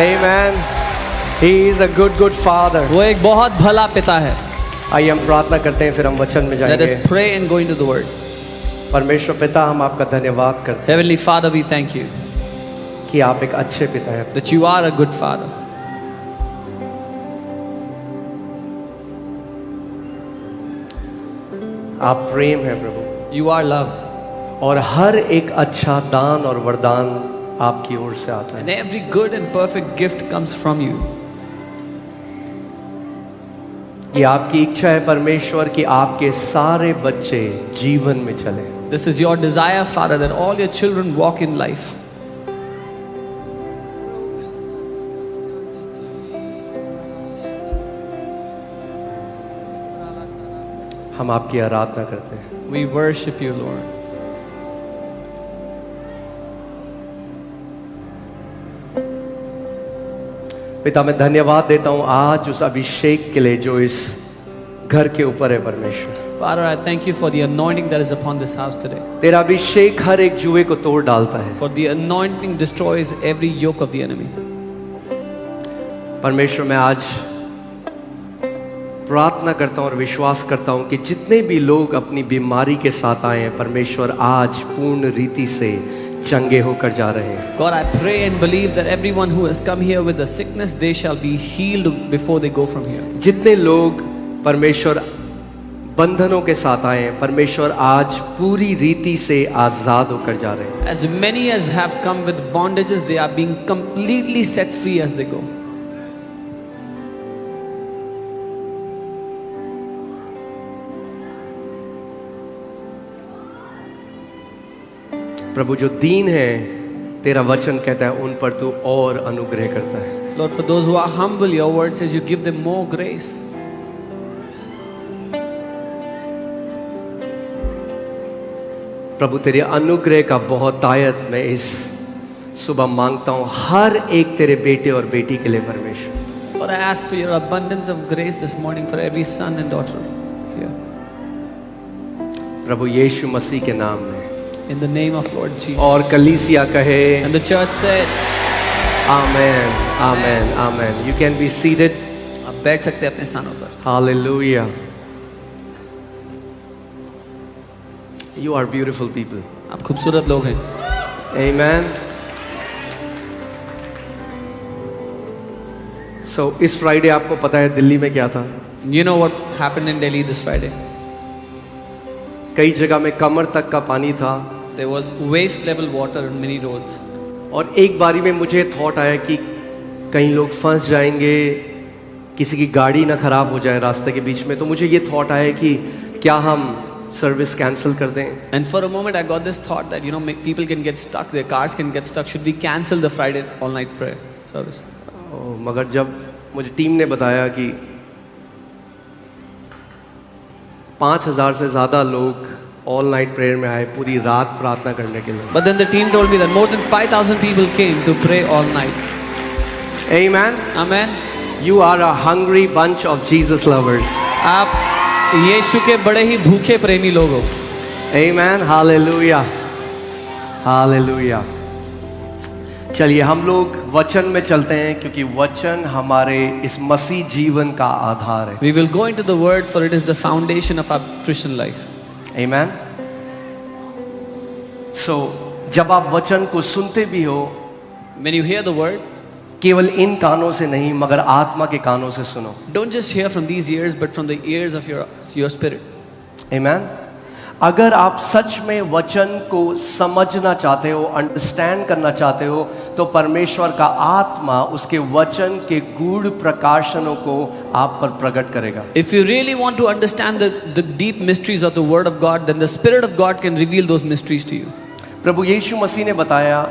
Amen. He is a good father. वो एक बहुत भला पिता है. आइए हम प्रार्थना करते हैं, फिर हम वचन में Let us जाएंगे. pray and go into the word. परमेश्वर पिता, हम आपका धन्यवाद करते हैं Heavenly Father, we thank you कि आप एक अच्छे पिता हैं. that you are a good father. आप प्रेम हैं प्रभु, You are love. और हर एक अच्छा दान और वरदान आपकी ओर से आता है. And every good and perfect gift comes from you. ये आपकी इच्छा है परमेश्वर कि आपके सारे बच्चे जीवन में चले. This is your desire, Father, that all your children walk in life. हम आपकी आराधना करते हैं. We worship you, Lord. पिता, मैं धन्यवाद देता हूँ आज उस अभिषेक के लिए जो इस घर के ऊपर है परमेश्वर. Father, I thank you for the anointing that is upon this house today. तेरा अभिषेक हर एक जुए को तोड़ डालता है. For the anointing destroys every yoke of the enemy. परमेश्वर, मैं आज प्रार्थना करता हूँ और विश्वास करता हूँ कि जितने भी लोग अपनी बीमारी के साथ आए हैं, परमेश्वर आज पूर्ण रीति से चंगे होकर जा रहे हैं. God, I pray and believe that everyone who has come here with a sickness, they shall be healed before they go from here. जितने लोग परमेश्वर बंधनों के साथ आए हैं, परमेश्वर आज पूरी रीति से आजाद होकर जा रहे हैं. As many as have come with bondages, they are being completely set free as they go. प्रभु, जो दीन है, तेरा वचन कहता है उन पर तू और अनुग्रह करता है. Lord, for those who are humble, your word says you give them more grace. प्रभु, तेरे अनुग्रह का बहुतायत मैं इस सुबह मांगता हूँ हर एक तेरे बेटे और बेटी के लिए परमेश्वर. Lord, I ask for your abundance of grace this morning for every son and daughter here. प्रभु यीशु मसीह के नाम में. In the name of Lord Jesus. और कलीसिया कहे And the church said, amen, amen, amen. You can be seated. आप बैठ सकते हैं अपने स्थानों पर. Hallelujah. You are beautiful people. आप खूबसूरत लोग हैं. Amen. So इस फ्राइडे आपको पता है दिल्ली में क्या था? You know what happened in Delhi this Friday? कई जगह में कमर तक का पानी था. There was waist level water on many roads. और एक बारी में मुझे थॉट आया कि कहीं लोग फंस जाएंगे, किसी की गाड़ी ना खराब हो जाए रास्ते के बीच में. तो मुझे ये थॉट आया कि क्या हम सर्विस कैंसिल कर दें. And for a moment I got this thought that people can get stuck, their cars can get stuck. Should we cancel the Friday all night prayer service? मगर जब मुझे टीम ने बताया कि 5,000 से ज़्यादा लोग ऑल नाइट प्रेयर में आए, पूरी रात प्रार्थना करने के लिए. But then the team told me that more than 5,000 people came to pray all night. Amen. Amen. You are a hungry bunch of Jesus lovers. आप यीशु के बड़े ही भूखे प्रेमी लोग हो. Amen. Hallelujah. Hallelujah. चलिए हम लोग वचन में चलते हैं, क्योंकि वचन हमारे इस मसीह जीवन का आधार है. We will go into the word, for it is the foundation of our Christian life. Amen. So जब आप वचन को सुनते भी हो, When you hear the word, केवल इन कानों से नहीं मगर आत्मा के कानों से सुनो. don't just hear from these ears, but from the ears of your spirit. Amen. अगर आप सच में वचन को समझना चाहते हो, अंडरस्टैंड करना चाहते हो, तो परमेश्वर का आत्मा उसके वचन के गूढ़ प्रकाशनों को आप पर प्रकट करेगा. If you really want to understand the deep mysteries of the word of God, then the Spirit of God can reveal those mysteries to you. प्रभु यीशु मसीह ने बताया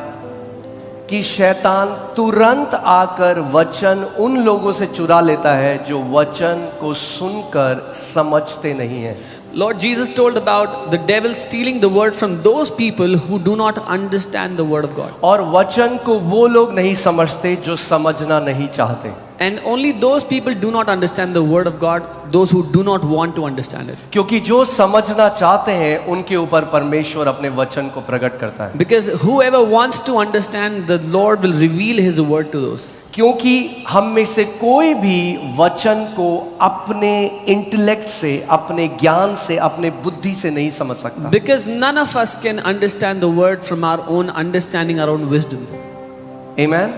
कि शैतान तुरंत आकर वचन उन लोगों से चुरा लेता है जो वचन को सुनकर समझते नहीं हैं. Lord Jesus told about the devil stealing the word from those people who do not understand the word of God. और वचन को वो लोग नहीं समझते जो समझना नहीं चाहते. And only those people do not understand the word of God, those who do not want to understand it. क्योंकि जो समझना चाहते हैं उनके ऊपर परमेश्वर अपने वचन को प्रकट करता है. Because whoever wants to understand, the Lord will reveal His word to those. क्योंकि हम में से कोई भी वचन को अपने इंटेलेक्ट से, अपने ज्ञान से, अपने बुद्धि से नहीं समझ सकता. Because none of us can understand the word from our own understanding, our own wisdom. Amen.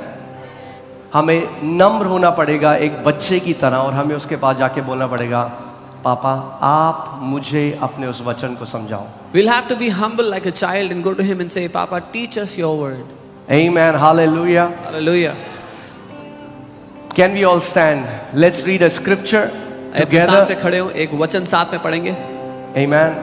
हमें नम्र होना पड़ेगा एक बच्चे की तरह और हमें उसके पास जाके बोलना पड़ेगा, पापा आप मुझे अपने उस वचन को समझाओ. We'll have to be humble like a child and go to Him and say, Papa, teach us your word. Amen. Hallelujah. Hallelujah. Can we all stand? Let's read a scripture अपने साथ पे together. खड़े हो, एक वचन साथ में पढ़ेंगे. Amen.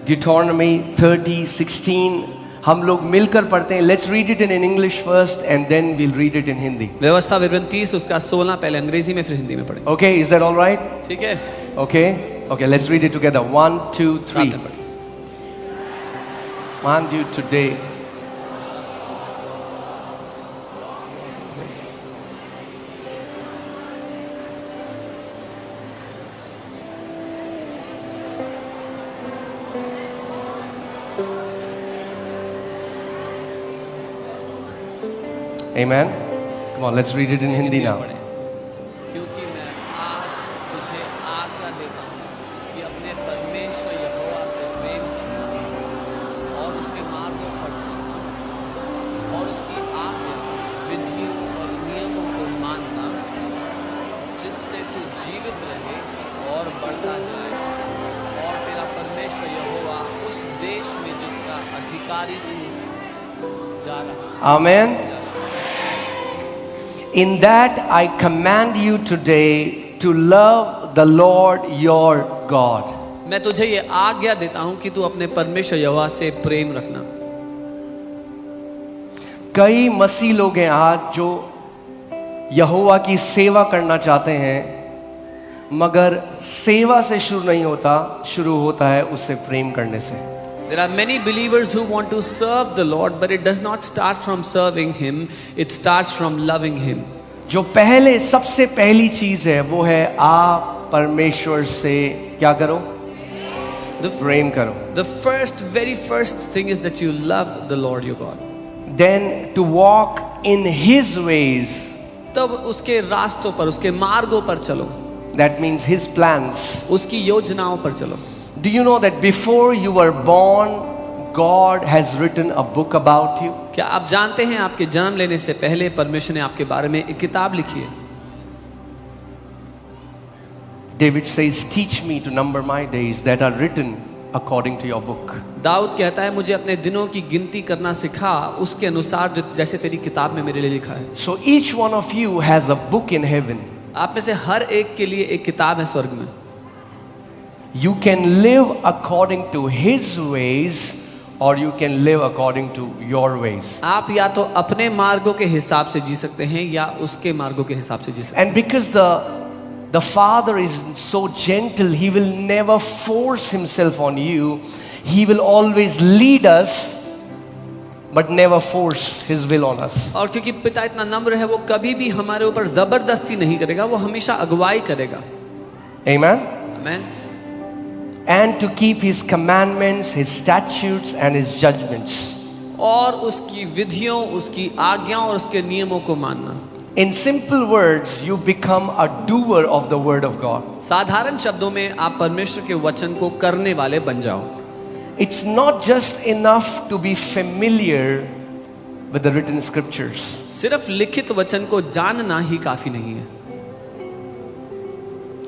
Deuteronomy 30:16. हम लोग मिलकर पढ़ते हैं. Let's read it in English first and then we'll read it in Hindi. व्यवस्था विवरण 30 उसका 16 पहले अंग्रेजी में फिर हिंदी में पढ़ेंगे. Okay, is that all right? ठीक है? Okay. Okay, let's read it together. 1, 2, 3. साथ में पढ़ेंगे. Command you today. Amen. Come on, let's read it in Hindi now. क्योंकि मैं आज तुझे आज्ञा देता हूँ कि अपने परमेश्वर यहोवा से प्रेम करना और उसके मार्गों पर चलना और उसकी आज्ञा, विधियों और नियमों को मानना, जिससे तू जीवित रहे और बढ़ता जाए और तेरा परमेश्वर यहोवा उस देश में जिसका अधिकारी तू जा रहा Amen. है. In that I command you today to love the Lord your God. मैं तुझे ये आज्ञा देता हूं कि तू अपने परमेश्वर यहोवा से प्रेम रखना. कई मसीह लोग हैं आज जो यहोवा की सेवा करना चाहते हैं, मगर सेवा से शुरू नहीं होता, शुरू होता है उससे प्रेम करने से. There are many believers who want to serve the Lord, but it does not start from serving Him, it starts from loving Him. जो पहले सबसे पहली चीज है वो है आप परमेश्वर से क्या करो? The, प्रेम करो. the very first thing is that you love the Lord your God. Then to walk in His ways. तब उसके रास्तों पर, उसके मार्गों पर चलो. That means His plans. उसकी योजनाओं पर चलो. Do you know that before you were born, God has written a book about you? क्या आप जानते हैं आपके जन्म लेने से पहले परमेश्वर ने आपके बारे में एक किताब लिखी है? David says, teach me to number my days that are written according to your book. Dawood कहता है मुझे अपने दिनों की गिनती करना सिखा उसके अनुसार जो जैसे तेरी किताब में मेरे लिए लिखा है. So each one of you has a book in heaven. आप में से हर एक के लिए एक किताब है स्वर्ग में. You can live according to His ways or you can live according to your ways. आप या तो अपने मार्गों के हिसाब से जी सकते हैं या उसके मार्गों के हिसाब से जी सकते And because the Father is so gentle, He will never force Himself on you. He will always lead us but never force His will on us. हैं. और क्योंकि पिता इतना नम्र है, वो कभी भी हमारे ऊपर जबरदस्ती नहीं करेगा, वो हमेशा अगुवाई करेगा. Amen. आमीन. And to keep His commandments, His statutes and His judgments. और उसकी विधियों, उसकी आज्ञाओं और उसके नियमों को मानना. In simple words, you become a doer of the word of God. साधारण शब्दों में आप परमेश्वर के वचन को करने वाले बन जाओ. It's not just enough to be familiar with the written scriptures. सिर्फ लिखित वचन को जानना ही काफी नहीं है.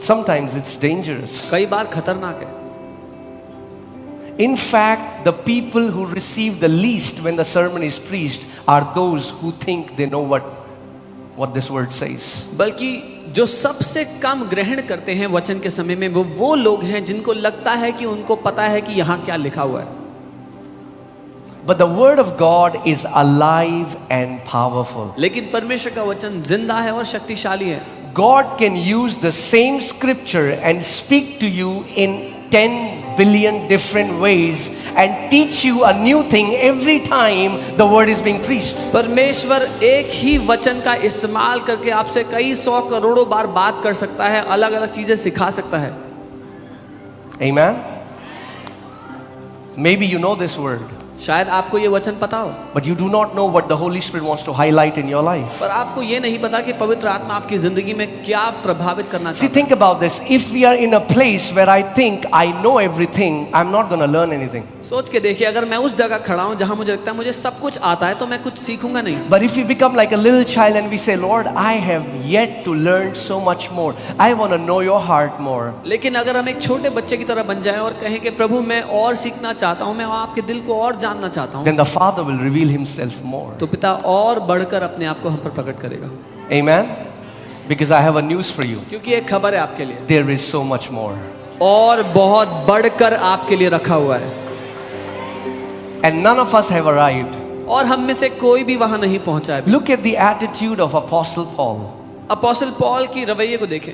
Sometimes it's dangerous. कई बार खतरनाक है. In fact, the people who receive the least when the sermon is preached are those who think they know what this word says. बल्कि जो सबसे कम ग्रहण करते हैं वचन के समय में वो लोग हैं जिनको लगता है कि उनको पता है कि यहाँ क्या लिखा हुआ है. But the word of God is alive and powerful. लेकिन परमेश्वर का वचन जिंदा है और शक्तिशाली है. God can use the same scripture and speak to you in 10 billion different ways and teach you a new thing every time the word is being preached. परमेश्वर एक ही वचन का इस्तेमाल करके आपसे कई 100 करोड़ों बार बात कर सकता है, अलग अलग चीजें सिखा सकता है। Amen. Maybe you know this word, शायद आपको ये वचन पता हो, but you do not know what the Holy Spirit wants to highlight in your life. पर आपको ये नहीं पता कि पवित्र आत्मा आपकी जिंदगी में क्या प्रभावित करना See, चाहता है। think about this. If we are in a place where I think I know everything, I'm not going to learn anything. सोच के देखिए, अगर मैं उस जगह खड़ा हूँ जहाँ मुझे लगता है मुझे सब कुछ आता है, तो मैं कुछ सीखूंगा नहीं। But if we become like a little child and we say, Lord, I have yet to learn so much more. I want to know your heart more. लेकिन अगर हम एक छोटे बच्चे की तरह बन जाएं और कहें कि प्रभु मैं और सीखना चाहता हूँ, मैं आपके दिल को और जानना चाहता हूँ, Then the Father will reveal himself more. तो पिता और बढ़कर अपने आप को हम पर प्रकट करेगा। Amen. Because I have a news for you. क्योंकि एक खबर है आपके लिए, There is so much more. और बहुत बढ़कर आपके लिए रखा हुआ है। And none of us have arrived. और हम में से कोई भी वहां नहीं पहुंचा है। Look at the attitude of Apostle Paul. Apostle Paul की रवैये को देखें।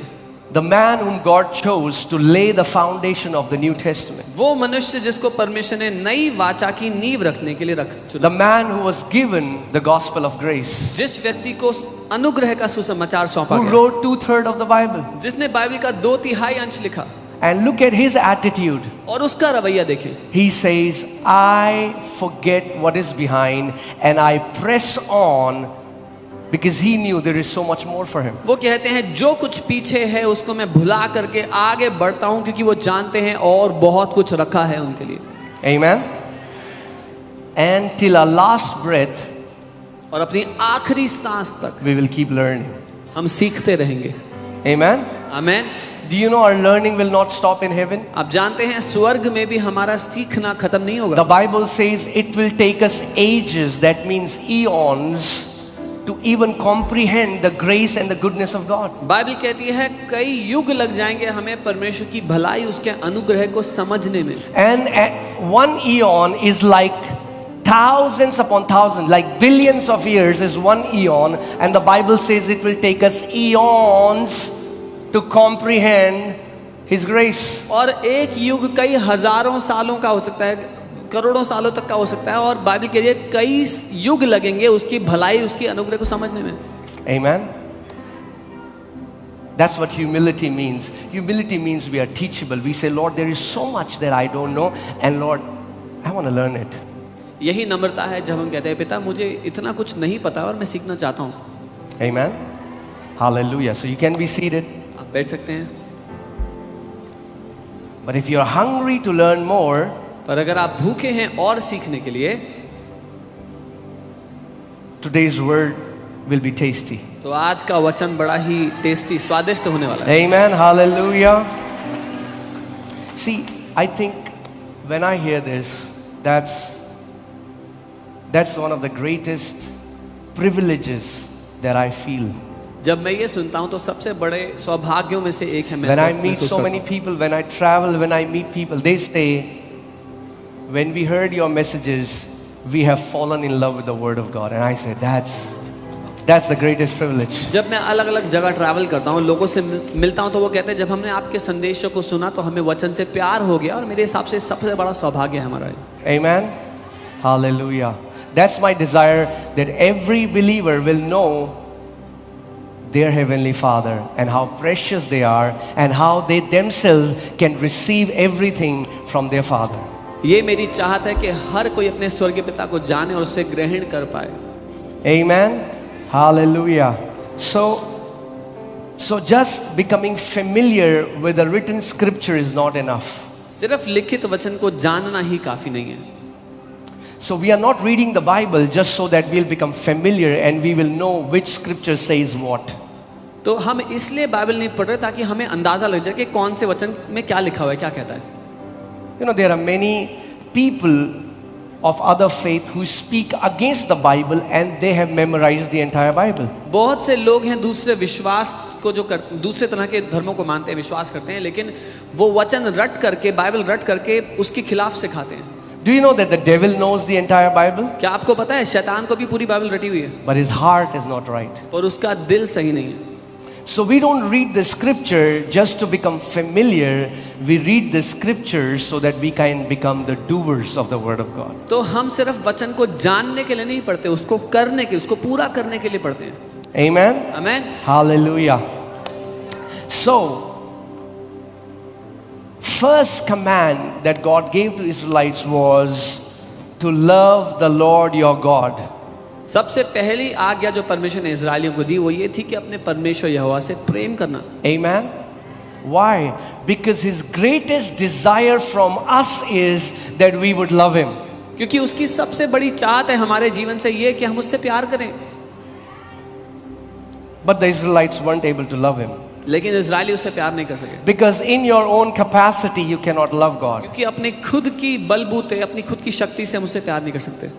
The man whom God chose to lay the foundation of the New Testament. वो मनुष्य जिसको परमेश्वर ने नई वाचा की नींव रखने के लिए चुना। The man who was given the gospel of grace. जिस व्यक्ति को अनुग्रह का सुसमाचार सौंपा Who गया, wrote 2/3 of the Bible. जिसने बाइबल का 2/3 अंश लिखा, And look at his attitude. और उसका रवैया देखें। He says, I forget what is behind and I press on, because he knew there is so much more for him. वो कहते हैं जो कुछ पीछे है उसको मैं भुला करके आगे बढ़ता हूं, क्योंकि वो जानते हैं और बहुत कुछ रखा है उनके लिए। Amen. And till our last breath, और अपनी आखिरी सांस तक we will keep learning. हम सीखते रहेंगे। Amen. Amen. Do you know our learning will not stop in heaven? आप जानते हैं स्वर्ग में भी हमारा सीखना खत्म नहीं होगा। The Bible says it will take us ages, that means eons, to even comprehend the grace and the goodness of God. Bible कहती है कई युग लग जाएंगे हमें परमेश्वर की भलाई, उसके अनुग्रह को समझने में। And one eon is like thousands upon thousands, like billions of years is one eon, and the Bible says it will take us eons to comprehend His grace. और एक युग कई हजारों सालों का हो सकता है, करोड़ों सालों तक का हो सकता है, और बाइबल के लिए कई युग लगेंगे उसकी भलाई, उसकी अनुग्रह को समझने में। Amen. That's what humility means. Humility means we are teachable. We say, Lord, there is so much that I don't know, and Lord, I want to learn it. यही नम्रता है जब हम कहते हैं पिता मुझे इतना कुछ नहीं पता और मैं सीखना चाहता हूँ। Amen. Hallelujah. So you can be seated. आप बैठ सकते हैं। But if you're hungry to learn more, पर अगर आप भूखे हैं और सीखने के लिए, today's word will be tasty. तो आज का वचन बड़ा ही टेस्टी, स्वादिष्ट होने वाला है। Amen. Hallelujah. See, I think when I hear this, that's one of the greatest privileges that I feel. जब मैं ये सुनता हूँ तो सबसे बड़े सौभाग्यों में से एक है। When I meet so many people, when I travel, when I meet people, they say, when we heard your messages, we have fallen in love with the Word of God. And I say, that's the greatest privilege. जब मैं अलग अलग जगह travel करता हूँ, लोगों से मिलता हूँ, तो वो कहते हैं जब हमने आपके संदेशों को सुना तो हमें वचन से प्यार हो गया, और मेरे हिसाब से सबसे बड़ा सौभाग्य है हमारा। Amen. Hallelujah. That's my desire, that every believer will know their Heavenly Father and how precious they are and how they themselves can receive everything from their Father. ये मेरी चाहत है कि हर कोई अपने स्वर्गीय पिता को जाने और उसे ग्रहण कर पाए। Amen. Hallelujah. So just becoming familiar with the written scripture is not enough. सिर्फ लिखित वचन को जानना ही काफी नहीं है। So we are not reading the Bible just so that we'll become familiar and we will know which scripture says what. तो हम इसलिए बाइबल नहीं पढ़ रहे ताकि हमें अंदाजा लग जाए कि कौन से वचन में क्या लिखा हुआ है, क्या कहता है। You know, there are many people of other faith who speak against the Bible and they have memorized the entire Bible. बहुत से लोग हैं दूसरे विश्वास को जो दूसरे तरह के धर्मों को मानते हैं, विश्वास करते हैं, लेकिन वो वचन रट करके, बाइबल रट करके उसके खिलाफ सिखाते हैं। Do you know that the devil knows the entire Bible? क्या आपको पता है शैतान को भी पूरी बाइबल रटी हुई है, But his heart is not right. और उसका दिल सही नहीं है। So we don't read the scripture just to become familiar. We read the scripture so that we can become the doers of the word of God. तो हम सिर्फ वचन को जानने के लिए नहीं पढ़ते, उसको करने के, उसको पूरा करने के लिए पढ़ते हैं. Amen. Amen. Hallelujah. So, first command that God gave to Israelites was to love the Lord your God. सबसे पहली आज्ञा जो परमेश्वर ने इजरायलियों को दी वो ये थी कि अपने परमेश्वर यहोवा से प्रेम करना. Amen. Why? Because his greatest desire from us is that we would love him. क्योंकि उसकी सबसे बड़ी चाहत है हमारे जीवन से ये कि हम उससे प्यार करें. But the Israelites weren't able to love him. लेकिन इजरायली उससे प्यार नहीं कर सके. Because in your own capacity you cannot love God. क्योंकि अपने खुद की बलबूते, अपनी खुद की शक्ति से हम उससे प्यार नहीं कर सकते.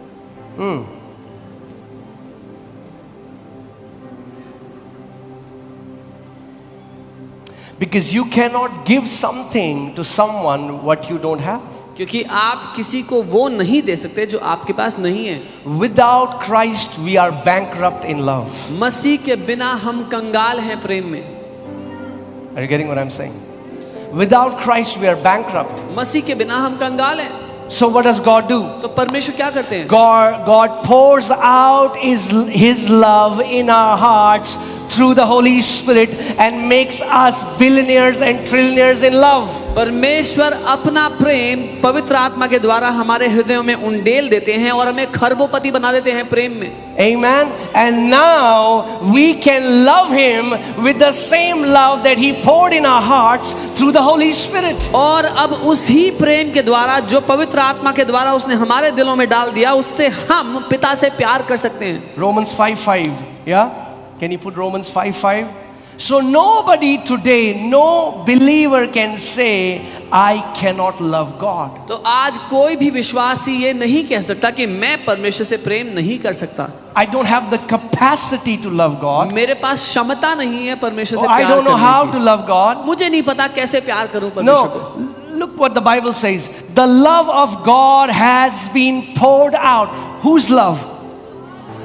Because you cannot give something to someone what you don't have. क्योंकि आप किसी को वो नहीं दे सकते जो आपके पास नहीं है. Without Christ we are bankrupt in love. मसीह के बिना हम कंगाल हैं प्रेम में. Are you getting what I'm saying? Without Christ we are bankrupt. मसीह के बिना हम कंगाल हैं. So what does God do? तो परमेश्वर क्या करते हैं? God pours out his love in our hearts through the Holy Spirit and makes us billionaires and trillionaires in love. परमेश्वर अपना प्रेम पवित्र आत्मा के द्वारा हमारे हृदयों में उंडेल देते हैं और हमें खरबोपति बना देते हैं प्रेम में. Amen. And now we can love him with the same love that he poured in our hearts through the Holy Spirit. और अब उसी प्रेम के द्वारा जो पवित्र आत्मा के द्वारा उसने हमारे दिलों में डाल दिया, उससे हम पिता से प्यार कर सकते हैं. Romans 5:5. Yeah? Can you put Romans 5:5? So nobody today, no believer can say I cannot love God. तो आज कोई भी विश्वासी ये नहीं कह सकता कि मैं परमेश्वर से प्रेम नहीं कर सकता. I don't have the capacity to love God. मेरे पास क्षमता नहीं है परमेश्वर से I प्यार don't know करने how की. to love God. मुझे नहीं पता कैसे प्यार करूं परमेश्वर को. No, look what the Bible says. The love of God has been poured out. Whose love?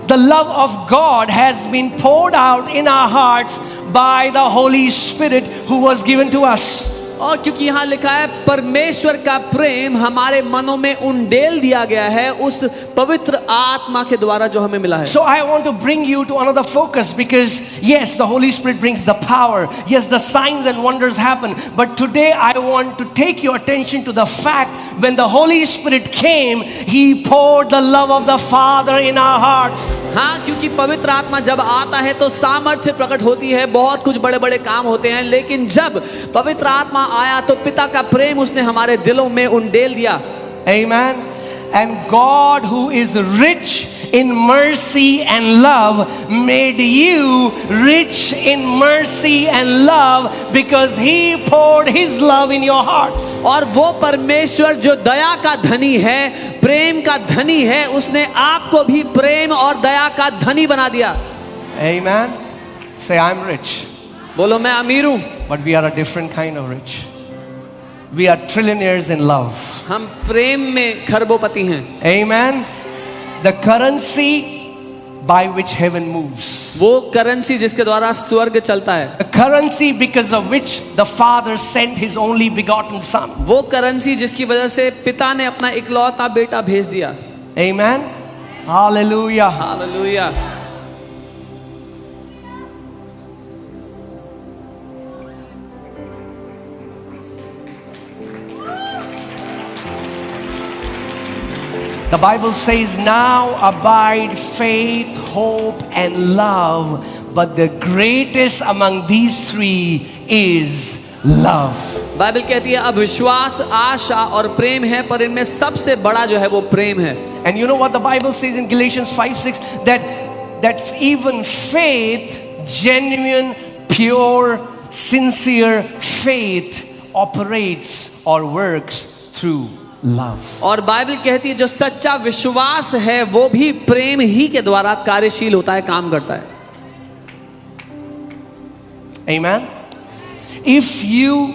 The love of God has been poured out in our hearts by the Holy Spirit who was given to us. और क्योंकि यहाँ लिखा है परमेश्वर का प्रेम हमारे मनों में उंडेल दिया गया है उस पवित्र आत्मा के द्वारा जो हमें मिला है. So I want to bring you to another focus because yes, the Holy Spirit brings the power. Yes, the signs and wonders happen. But today I want to take your attention to the fact when the Holy Spirit came, He poured the love of the Father in our hearts. हाँ, क्योंकि पवित्र आत्मा जब आता है तो सामर्थ्य प्रकट होती है, बहुत कुछ बड़े बड़े काम होते हैं. लेकिन जब पवित्र आत्मा आया तो पिता का प्रेम उसने हमारे दिलों में उंडेल दिया. Amen. And God who is rich in mercy and love made you rich in mercy and love because He poured His love in your hearts. और वो परमेश्वर जो दया का धनी है, प्रेम का धनी है, उसने आपको भी प्रेम और दया का धनी बना दिया. Amen. Say I'm rich. बोलो मैं अमीर हूं. But we are a different kind of rich. We are trillionaires in love. हम प्रेम में खरबोपति हैं. Amen. The currency by which heaven moves. वो करेंसी जिसके द्वारा स्वर्ग चलता है. The currency because of which the Father sent His only begotten Son. वो करेंसी जिसकी वजह से पिता ने अपना इकलौता बेटा भेज दिया. Amen. Hallelujah. Hallelujah. The Bible says, now abide faith, hope, and love, but the greatest among these three is love. Bible कहती है अब विश्वास, आशा और प्रेम है, पर इनमें सबसे बड़ा जो है वो प्रेम है. And you know what the Bible says in Galatians 5:6? That even faith, genuine, pure, sincere faith operates or works through love. और बाइबल कहती है जो सच्चा विश्वास है वो भी प्रेम ही के द्वारा कार्यशील होता है, काम करता है. Amen. If you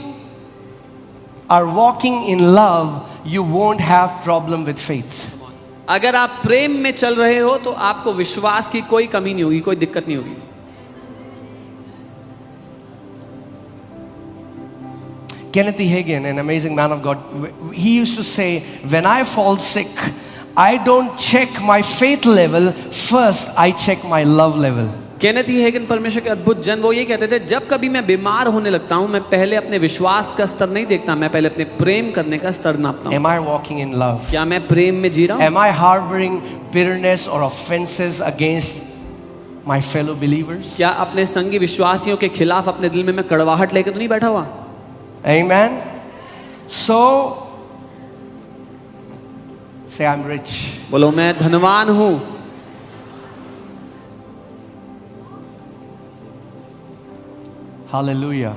are walking in love, you won't have problem with faith. अगर आप प्रेम में चल रहे हो तो आपको विश्वास की कोई कमी नहीं होगी, कोई दिक्कत नहीं होगी. Kenneth E. Hagin, an amazing man of God, he used to say, when I fall sick, I don't check my faith level, first I check my love level. Kenneth E Hagin परमेश्वर के अद्भुत जन वो ये कहते थे, जब कभी मैं बीमार होने लगता हूँ, मैं पहले अपने विश्वास का स्तर नहीं देखता, मैं पहले अपने प्रेम करने का स्तर नापता हूँ. Am I walking in love? क्या मैं प्रेम में जी रहा हूँ? Am I harboring bitterness or offenses against my fellow believers? क्या अपने संगी विश्वासियों के खिलाफ अपने दिल में मैं कड़वाहट लेकर तो नहीं बैठा हुआ? Amen. So say I'm rich. बोलो मैं धनवान हूँ. Hallelujah.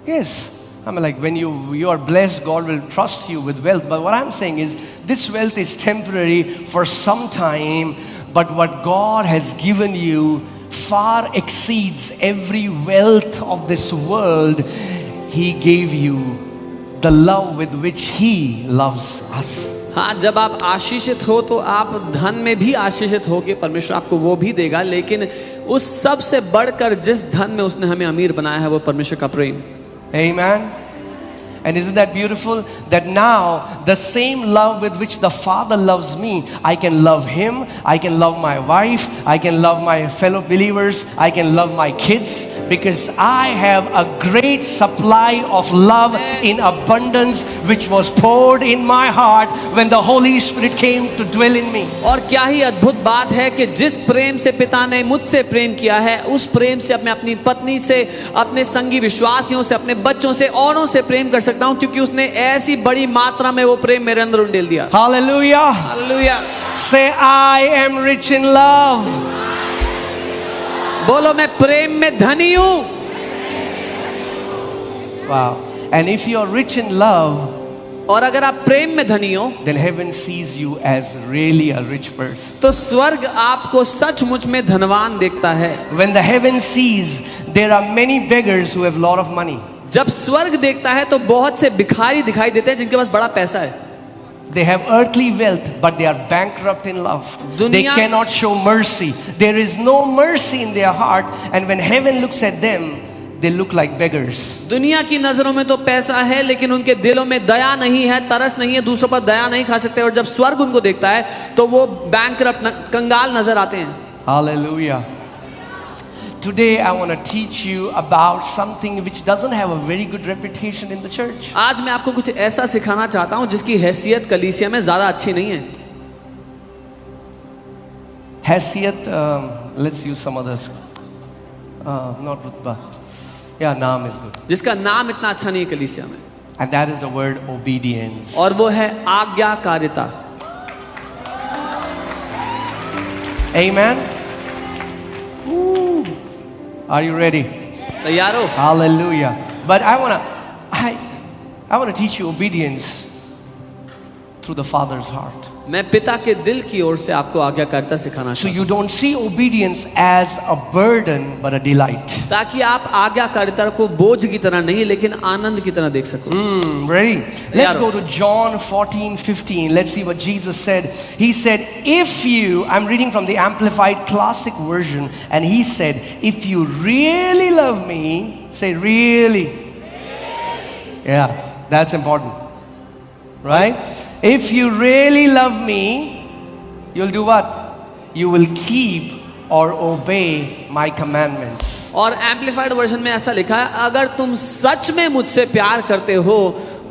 Yes. I mean, like when you are blessed, God will trust you with wealth. But what I'm saying is, this wealth is temporary for some time. But what God has given you far exceeds every wealth of this world. He gave you the love with which He loves us. हाँ, जब आप आशीषित हो तो आप धन में भी आशीषित होगे, परमेश्वर आपको वो भी देगा, लेकिन उस सब से बढ़कर जिस धन में उसने हमें अमीर बनाया है वो परमेश्वर का प्रेम. Amen. And isn't that beautiful? That now the same love with which the Father loves me, I can love Him, I can love my wife, I can love my fellow believers, I can love my kids, because I have a great supply of love in abundance which was poured in my heart when the Holy Spirit came to dwell in me. और क्या ही अद्भुत बात है कि जिस प्रेम से पिता ने मुझसे प्रेम किया है, उस प्रेम से मैं अपनी पत्नी से, अपने संगी विश्वासियों से, अपने बच्चों से, औरों से प्रेम कर सकता हूं, क्योंकि उसने ऐसी बड़ी मात्रा में वो प्रेम मेरे अंदर उंडेल दिया. Hallelujah. Hallelujah. Say, I am rich in love. बोलो मैं प्रेम में धनी हूं. Wow. And if you are rich in love, और अगर आप प्रेम में धनी हो, then heaven sees you as really a rich person. तो स्वर्ग आपको सचमुच में धनवान देखता है. When the heaven sees, there are many beggars who have lot of money. जब स्वर्ग देखता है तो बहुत से भिखारी दिखाई देते हैं जिनके पास बड़ा पैसा है. They have earthly wealth, but they are bankrupt in love. They cannot show mercy. There is no mercy in their heart, and when heaven looks at them, they look like beggars. दुनिया की नजरों में तो पैसा है, लेकिन उनके दिलों में दया नहीं है, तरस नहीं है, दूसरों पर दया नहीं खा सकते, और जब स्वर्ग उनको देखता है तो वो बैंकरप्ट, कंगाल नजर आते हैं. Hallelujah. Today I want to teach you about something which doesn't have a very good reputation in the church. आज मैं आपको कुछ ऐसा सिखाना चाहता हूं जिसकी हैसियत कलीसिया में ज्यादा अच्छी नहीं है. हैसियत, let's use some others. Not rutba. Yeah, naam is good. जिसका नाम इतना अच्छा नहीं है कलीसिया में. And that is the word obedience. और वो है आज्ञाकारिता. Amen. Are you ready? तैयार हो? Hallelujah. But I want to teach you obedience through the Father's heart. मैं पिता के दिल की ओर से आपको आज्ञाकारिता सिखाना So चाहता you don't see obedience as a burden but a delight. हूं, ताकि आप आज्ञाकारिता को बोझ की तरह नहीं लेकिन आनंद की तरह देख सको. Ready? Let's Yeah. go to John 14:15. Let's see what Jesus said. He said, if you, I'm reading from the Amplified Classic Version, and He said, if you really love me, say really. Yeah, that's important. Right? If you really love me, you'll do what? You will keep or obey my commandments. और amplified version में ऐसा लिखा है, अगर तुम सच में मुझसे प्यार करते हो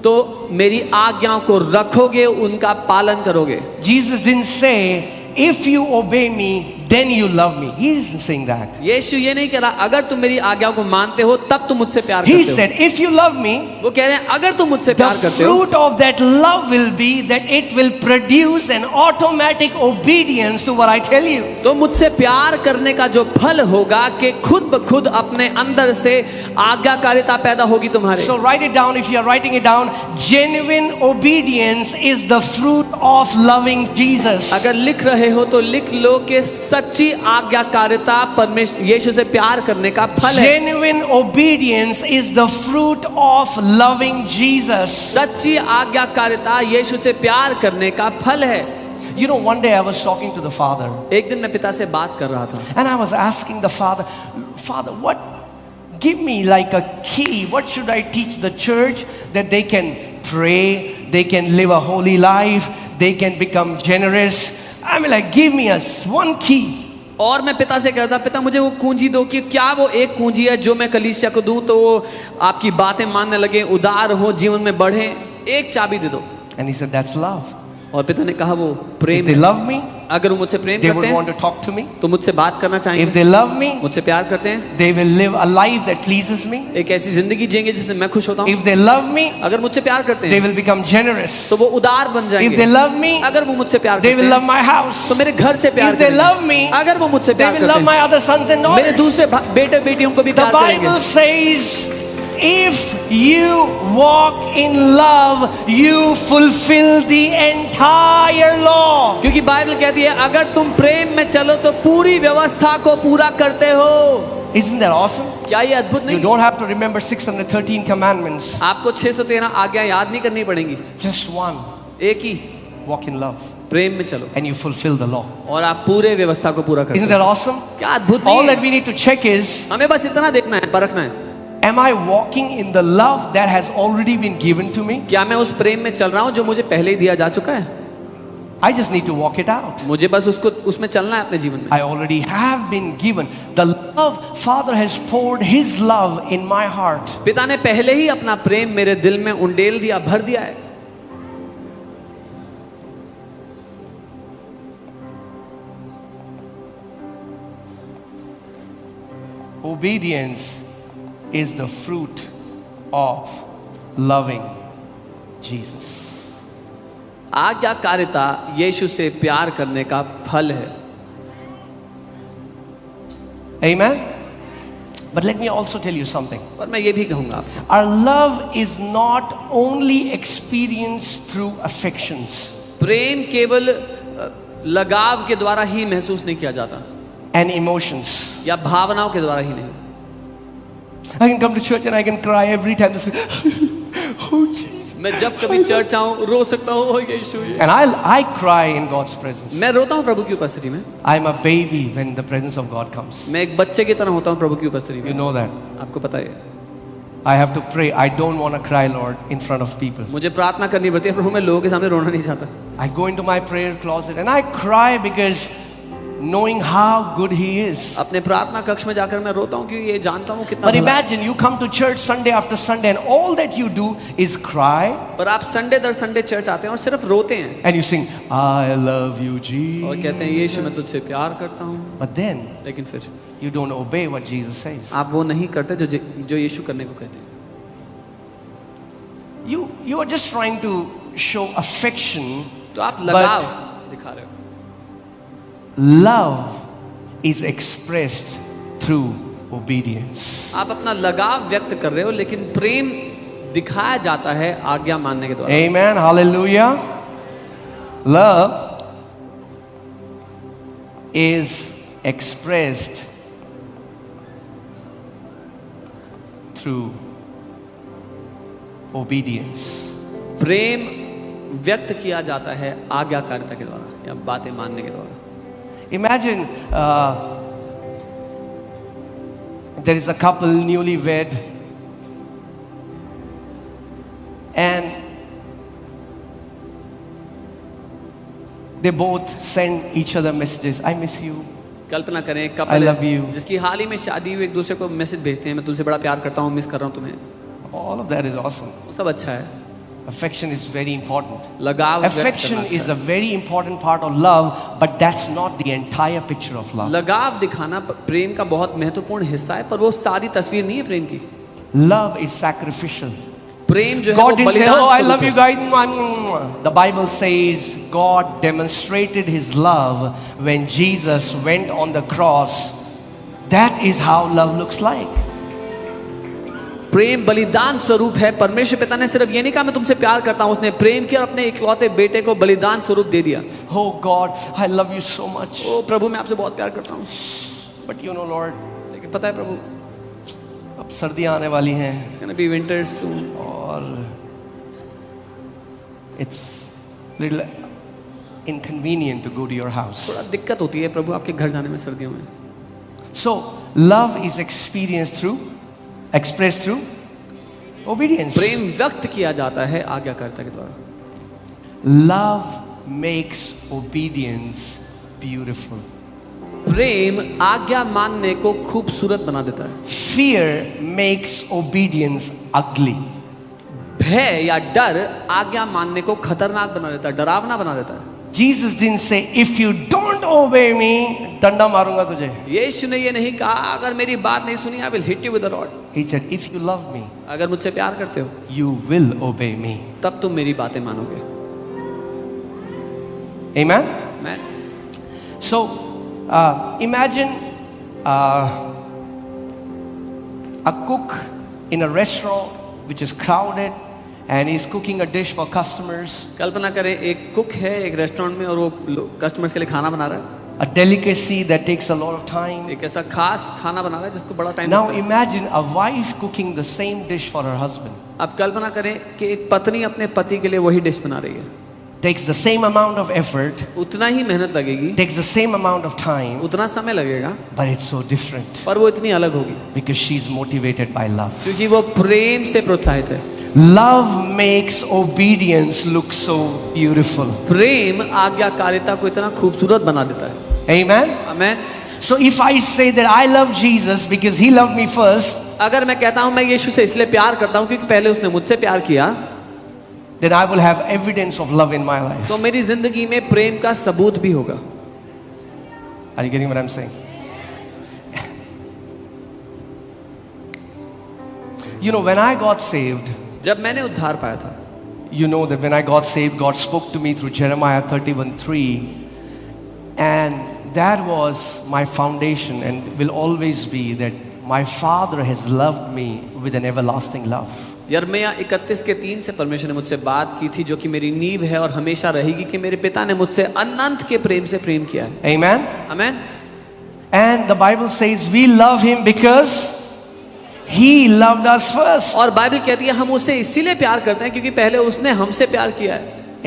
तो मेरी आज्ञाओं को रखोगे, उनका पालन करोगे. Jesus didn't say, if you obey me, then you love me. He isn't saying that. यीशु ये नहीं कह रहा अगर तुम मेरी आज्ञाओं को मानते हो तब तुम मुझसे प्यार He करते हो. said, if you love me, वो कह रहे हैं अगर तुम मुझसे the प्यार करते हो fruit of that love will be that it will produce an automatic obedience to what I tell you. तो मुझसे प्यार करने का जो फल होगा कि खुद ब खुद अपने अंदर से आज्ञाकारिता पैदा होगी तुम्हारे. So write it down if you are writing it down. Genuine obedience is the fruit of loving Jesus. अगर लिख रहे हो तो लिख लो कि सच्ची आज्ञाकारिता परमेश्वर यीशु से प्यार करने का फल है. Genuine obedience is the fruit of loving Jesus. सच्ची आज्ञाकारिता यीशु से प्यार करने का फल है. You know, one day I was talking to the Father, एक दिन मैं पिता से बात कर रहा था and I was asking the Father, Father, give me like a key. What should I teach the church that they can pray, they can live a holy life, they can become generous? I mean, like, give me one key. और मैं पिता से कहता, पिता मुझे वो कुंजी दो कि क्या वो एक कुंजी है जो मैं कलीसिया को दूं तो वो आपकी बातें मानने लगे, उदार हो, जीवन में बढ़े, एक चाबी दे दो. And he said, that's love. और पिता ने कहा वो If प्रेम they है. love me, अगर वो मुझसे प्रेम they करते will want हैं to talk to me. तो मुझसे बात करना If चाहेंगे. they love me, मुझसे प्यार करते हैं, they will live a life that pleases me. एक ऐसी जिंदगी जिएंगे जिससे मैं खुश होता हूँ. If they love me, अगर मुझसे प्यार करते they हैं will become generous. तो वो उदार बन If they जाएंगे. love me, अगर वो मुझसे प्यार they करते will love हैं my house. तो मेरे घर से प्यार If they करेंगे. love me, अगर वो मुझसे they प्यार will love करते my हैं other sons and मेरे daughters. दूसरे बेटे बेटियों को भी The प्यार करेंगे. Bible says, if you walk in love, you fulfill the entire law. क्योंकि बाइबल कहती है अगर तुम प्रेम में चलो तो पूरी व्यवस्था को पूरा करते हो. Isn't that awesome? क्या ये अद्भुत You नहीं? don't have to remember 613 commandments. आपको 613 आज्ञा याद नहीं करनी पड़ेंगी. Just one. एक ही, Walk in love. प्रेम में चलो And you fulfill the law. और आप पूरे व्यवस्था को पूरा करते Isn't हो. that awesome? क्या अद्भुत All नहीं that है? we need to check is, हमें बस इतना देखना है, परखना है. am I walking in the love that has already been given to me? क्या मैं उस प्रेम में चल रहा हूँ जो मुझे पहले ही दिया जा चुका है? I just need to walk it out. मुझे बस उसको उसमें चलना है अपने जीवन में. I already have been given. The love, Father has poured His love in my heart. पिता ने पहले ही अपना प्रेम मेरे दिल में उंडेल दिया, भर दिया है. Obedience is the fruit of loving Jesus. आज्ञाकारिता यीशु से प्यार करने का फल है. Amen? But let me also tell you something. पर मैं ये भी कहूंगा आपको, Our love is not only experienced through affections प्रेम केवल लगाव के द्वारा ही महसूस नहीं किया जाता and emotions. या भावनाओं के द्वारा ही नहीं. I can come to church and I can cry every time. Oh, Jesus. मैं जब कभी चर्च आऊं रो सकता हूँ, "ओ यीशु." And I cry in God's presence. मैं रोता हूँ प्रभु की उपस्थिति में. I'm a baby when the presence of God comes. मैं एक बच्चे की तरह होता हूँ प्रभु की उपस्थिति You में. know that. आपको पता है. I have to pray. I don't want to cry, Lord, in front of people. मुझे प्रार्थना करनी पड़ती है, प्रभु मैं लोगों के सामने रोना नहीं चाहता. I go into my prayer closet and I cry because knowing how good He is. अपने प्रार्थना कक्ष में जाकर मैं रोता हूँ क्योंकि ये जानता हूँ कितना But भला है. imagine you come to church Sunday after Sunday and all that you do is cry पर आप संडे दर संडे चर्च आते हैं और सिर्फ रोते हैं and you sing, I love you, और Jesus. कहते हैं यीशु मैं तुझसे प्यार करता हूँ, But then लेकिन फिर you don't obey what Jesus says. आप वो नहीं करते जो यीशु करने को कहते हैं. You are just trying to show affection. तो आप लगाव दिखा रहे हो. Love is expressed through obedience. आप अपना लगाव व्यक्त कर रहे हो लेकिन प्रेम दिखाया जाता है आज्ञा मानने के द्वारा. Amen. Hallelujah. Love is expressed through obedience. प्रेम व्यक्त किया जाता है आज्ञाकारिता के द्वारा या बातें मानने के द्वारा. Imagine there is a couple newlywed and they both send each other messages. I miss you. कल्पना करें एक I कपल love you. जिसकी हाल ही में शादी हुई, एक दूसरे को मैसेज भेजते हैं, मैं तुमसे बड़ा प्यार करता हूँ, मिस कर रहा हूँ तुम्हें. All of that is awesome. वो सब अच्छा है. Affection is very important. लगाव व्यक्त Affection करना is अच्छा a very important part of love, but that's not the entire picture of है. love. लगाव दिखाना प्रेम का बहुत महत्वपूर्ण हिस्सा है, पर वो सारी तस्वीर नहीं है प्रेम की. Love is sacrificial. प्रेम जो है God वो didn't say, बलिदान oh, I स्वरूप love है. you guys. The Bible says God demonstrated His love when Jesus went on the cross. That is how love looks like. प्रेम बलिदान स्वरूप है. परमेश्वर पिता ने सिर्फ ये नहीं कहा मैं तुमसे प्यार करता हूँ, उसने प्रेम किया और अपने इकलौते बेटे को बलिदान स्वरूप दे दिया. Oh God, I love you so much. ओ प्रभु मैं आपसे बहुत प्यार करता हूँ. But you know, Lord, लेकिन पता है प्रभु, अब सर्दियाँ आने वाली हैं it's gonna be winter soon. और it's little inconvenient to go to your house. थोड़ा दिक्कत होती है प्रभु आपके घर जाने में सर्दियों में. So love is experienced through expressed through obedience. प्रेम व्यक्त किया जाता है आज्ञाकारिता के द्वारा. Love makes obedience beautiful. प्रेम आज्ञा मानने को खूबसूरत बना देता है. Fear makes obedience ugly. भय या डर आज्ञा मानने को खतरनाक बना देता है, डरावना बना देता है. Jesus didn't say, if you don't obey me, डंडा मारूंगा तुझे. यीशु ने ये नहीं कहा अगर मेरी बात नहीं सुनी, I will hit you with a rod. He said, if you love me, अगर मुझसे प्यार करते हो you will obey me. तब तुम मेरी बातें मानोगे. Amen? मैं So, imagine a cook in a restaurant which is crowded and he's cooking a dish for customers. कल्पना करें एक कुक है एक रेस्टोरेंट में और वो कस्टमर्स के लिए खाना बना रहा है. A delicacy that takes a lot of time. एक ऐसा खास खाना बना रहा है जिसको बड़ा टाइम Now लगता है. imagine a wife cooking the same dish for her husband. अब कल्पना करें कि एक पत्नी अपने पति के लिए वही डिश बना रही है. Takes the same amount of effort, उतना ही मेहनत लगेगी, takes the same amount of time, उतना समय लगेगा, but it's so different पर वो इतनी अलग होगी because she's motivated by love. क्योंकि वो प्रेम से प्रोत्साहित है. Love makes obedience look so beautiful. प्रेम आज्ञाकारिता को इतना खूबसूरत बना देता है. Amen? Amen. So if I say that I love Jesus because he loved me first, अगर मैं कहता हूँ मैं यीशु से इसलिए प्यार करता हूँ क्योंकि पहले उसने मुझसे प्यार किया, then I will have evidence of love in my life. तो मेरी जिंदगी में प्रेम का सबूत भी होगा. Are you getting what I'm saying? You know, when I got saved, जब मैंने उद्धार पाया था, you know that when I got saved, God spoke to me through Jeremiah 31:3, and that was my foundation and will always be that my Father has loved me with an everlasting love. यिर्मयाह 31:3 से परमेश्वर ने मुझसे बात की थी जो कि मेरी नींव है और हमेशा रहेगी कि मेरे पिता ने मुझसे अनंत के प्रेम से प्रेम किया है. Amen? Amen. And the Bible says we love him because he loved us first. और बाइबल कहती है हम उससे इसीलिए प्यार करते हैं क्योंकि पहले उसने हमसे प्यार किया है.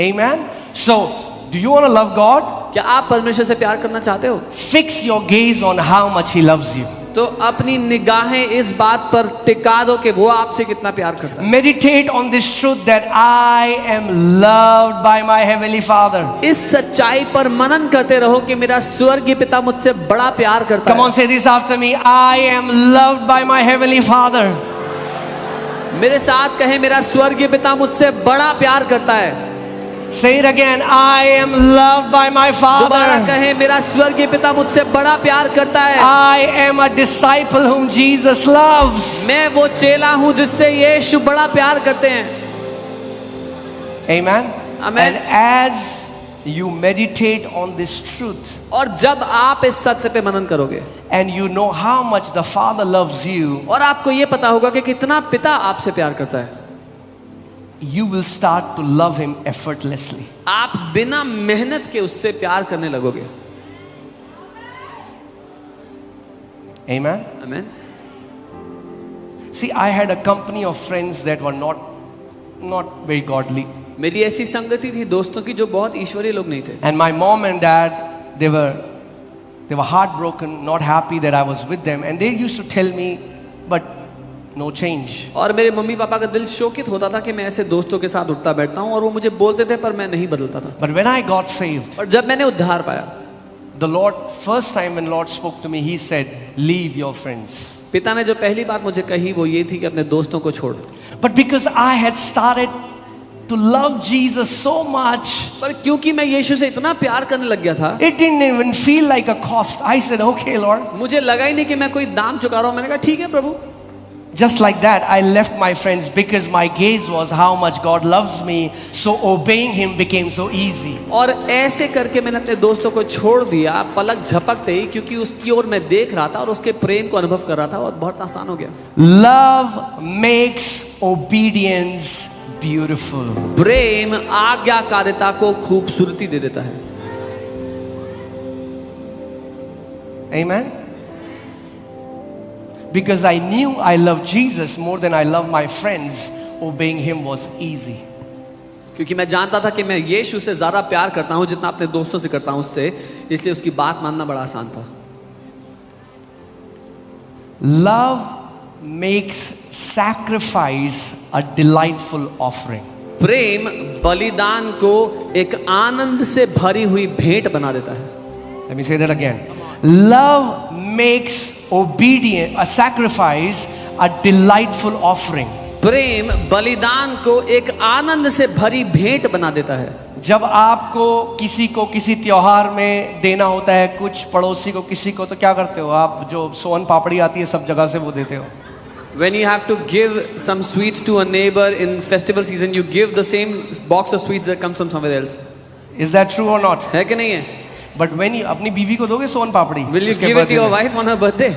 Amen? So, do you want to love God? क्या आप परमेश्वर से प्यार करना चाहते हो? Fix your gaze on how much he loves you. तो अपनी निगाहें इस बात पर टिका दो कि वो आपसे कितना प्यार करता है. Meditate on this truth that I am loved by my heavenly Father. इस सच्चाई पर मनन करते रहो कि मेरा स्वर्गीय पिता मुझसे बड़ा प्यार करता Come है. on, say this after me. I am loved by my heavenly Father. मेरे साथ कहे मेरा स्वर्गीय पिता मुझसे बड़ा प्यार करता है. Say it again. I am loved by my दोबारा Father. कहे मेरा स्वर्गीय पिता मुझसे बड़ा प्यार करता है. I am a disciple whom Jesus loves. मैं वो चेला हूँ जिससे यीशु बड़ा प्यार करते हैं. Amen? Amen. And as you meditate on this truth और जब आप इस सत्य पे मनन करोगे and you know how much the Father loves you, और आपको ये पता होगा कि कितना पिता आपसे प्यार करता है, you will start to love him effortlessly. आप बिना मेहनत के उससे प्यार करने लगोगे. Amen? Amen. See, I had a company of friends that were not very godly. मेरी ऐसी संगति थी दोस्तों की जो बहुत ईश्वरीय लोग नहीं थे. And my mom and dad, they were heartbroken, not happy that I was with them. And they used to tell me, but no change. और मेरे मम्मी पापा का दिल शोकित होता था कि मैं ऐसे दोस्तों के साथ उठता बैठता हूँ और वो मुझे बोलते थे पर मैं नहीं बदलता था. But when I got saved, और जब मैंने उद्धार पाया, the Lord, first time when Lord spoke to me, he said, leave your friends. पिता ने जो पहली बात मुझे कही वो ये थी कि अपने दोस्तों को छोड़. But because I had started to love Jesus so much, पर क्योंकि मैं यीशु से इतना प्यार करने लग गया था, it didn't even feel like a cost. I said, okay, Lord. मुझे लगा ही नहीं कि मैं कोई दाम चुका रहा हूँ. मैंने कहा ठीक है प्रभु. Just like that, I left my friends because my gaze was how much God loves me. So obeying him became so easy. और ऐसे करके मैंने अपने दोस्तों को छोड़ दिया पलक झपकते ही, क्योंकि उसकी ओर मैं देख रहा था और उसके प्रेम को अनुभव कर रहा था और बहुत आसान हो गया. Love makes obedience beautiful. प्रेम आज्ञाकारिता को खूबसूरती दे देता है. Amen? Because I knew I loved Jesus more than I loved my friends, obeying him was easy. क्योंकि मैं जानता था कि मैं यीशु से ज़्यादा प्यार करता हूँ जितना अपने दोस्तों से करता हूँ उससे, इसलिए उसकी बात मानना बड़ा आसान था. Love makes sacrifice a delightful offering. प्रेम बलिदान को एक आनंद से भरी हुई भेंट बना देता है। Let me say that again. Love makes obedient a sacrifice a delightful offering. प्रेम बलिदान को एक आनंद से भरी भेंट बना देता है। जब आपको किसी को किसी त्योहार में देना होता है, कुछ पड़ोसी को किसी को, तो क्या करते हो आप? जो सोन पापड़ी आती है सब जगह से वो देते हो। When you have to give some sweets to a neighbor in festival season, you give the same box of sweets that comes from somewhere else. Is that true or not? है कि नहीं है? But when you अपनी बीवी को दोगे सोन पापड़ी, Will you उसके give it to birthday your में? wife on her birthday?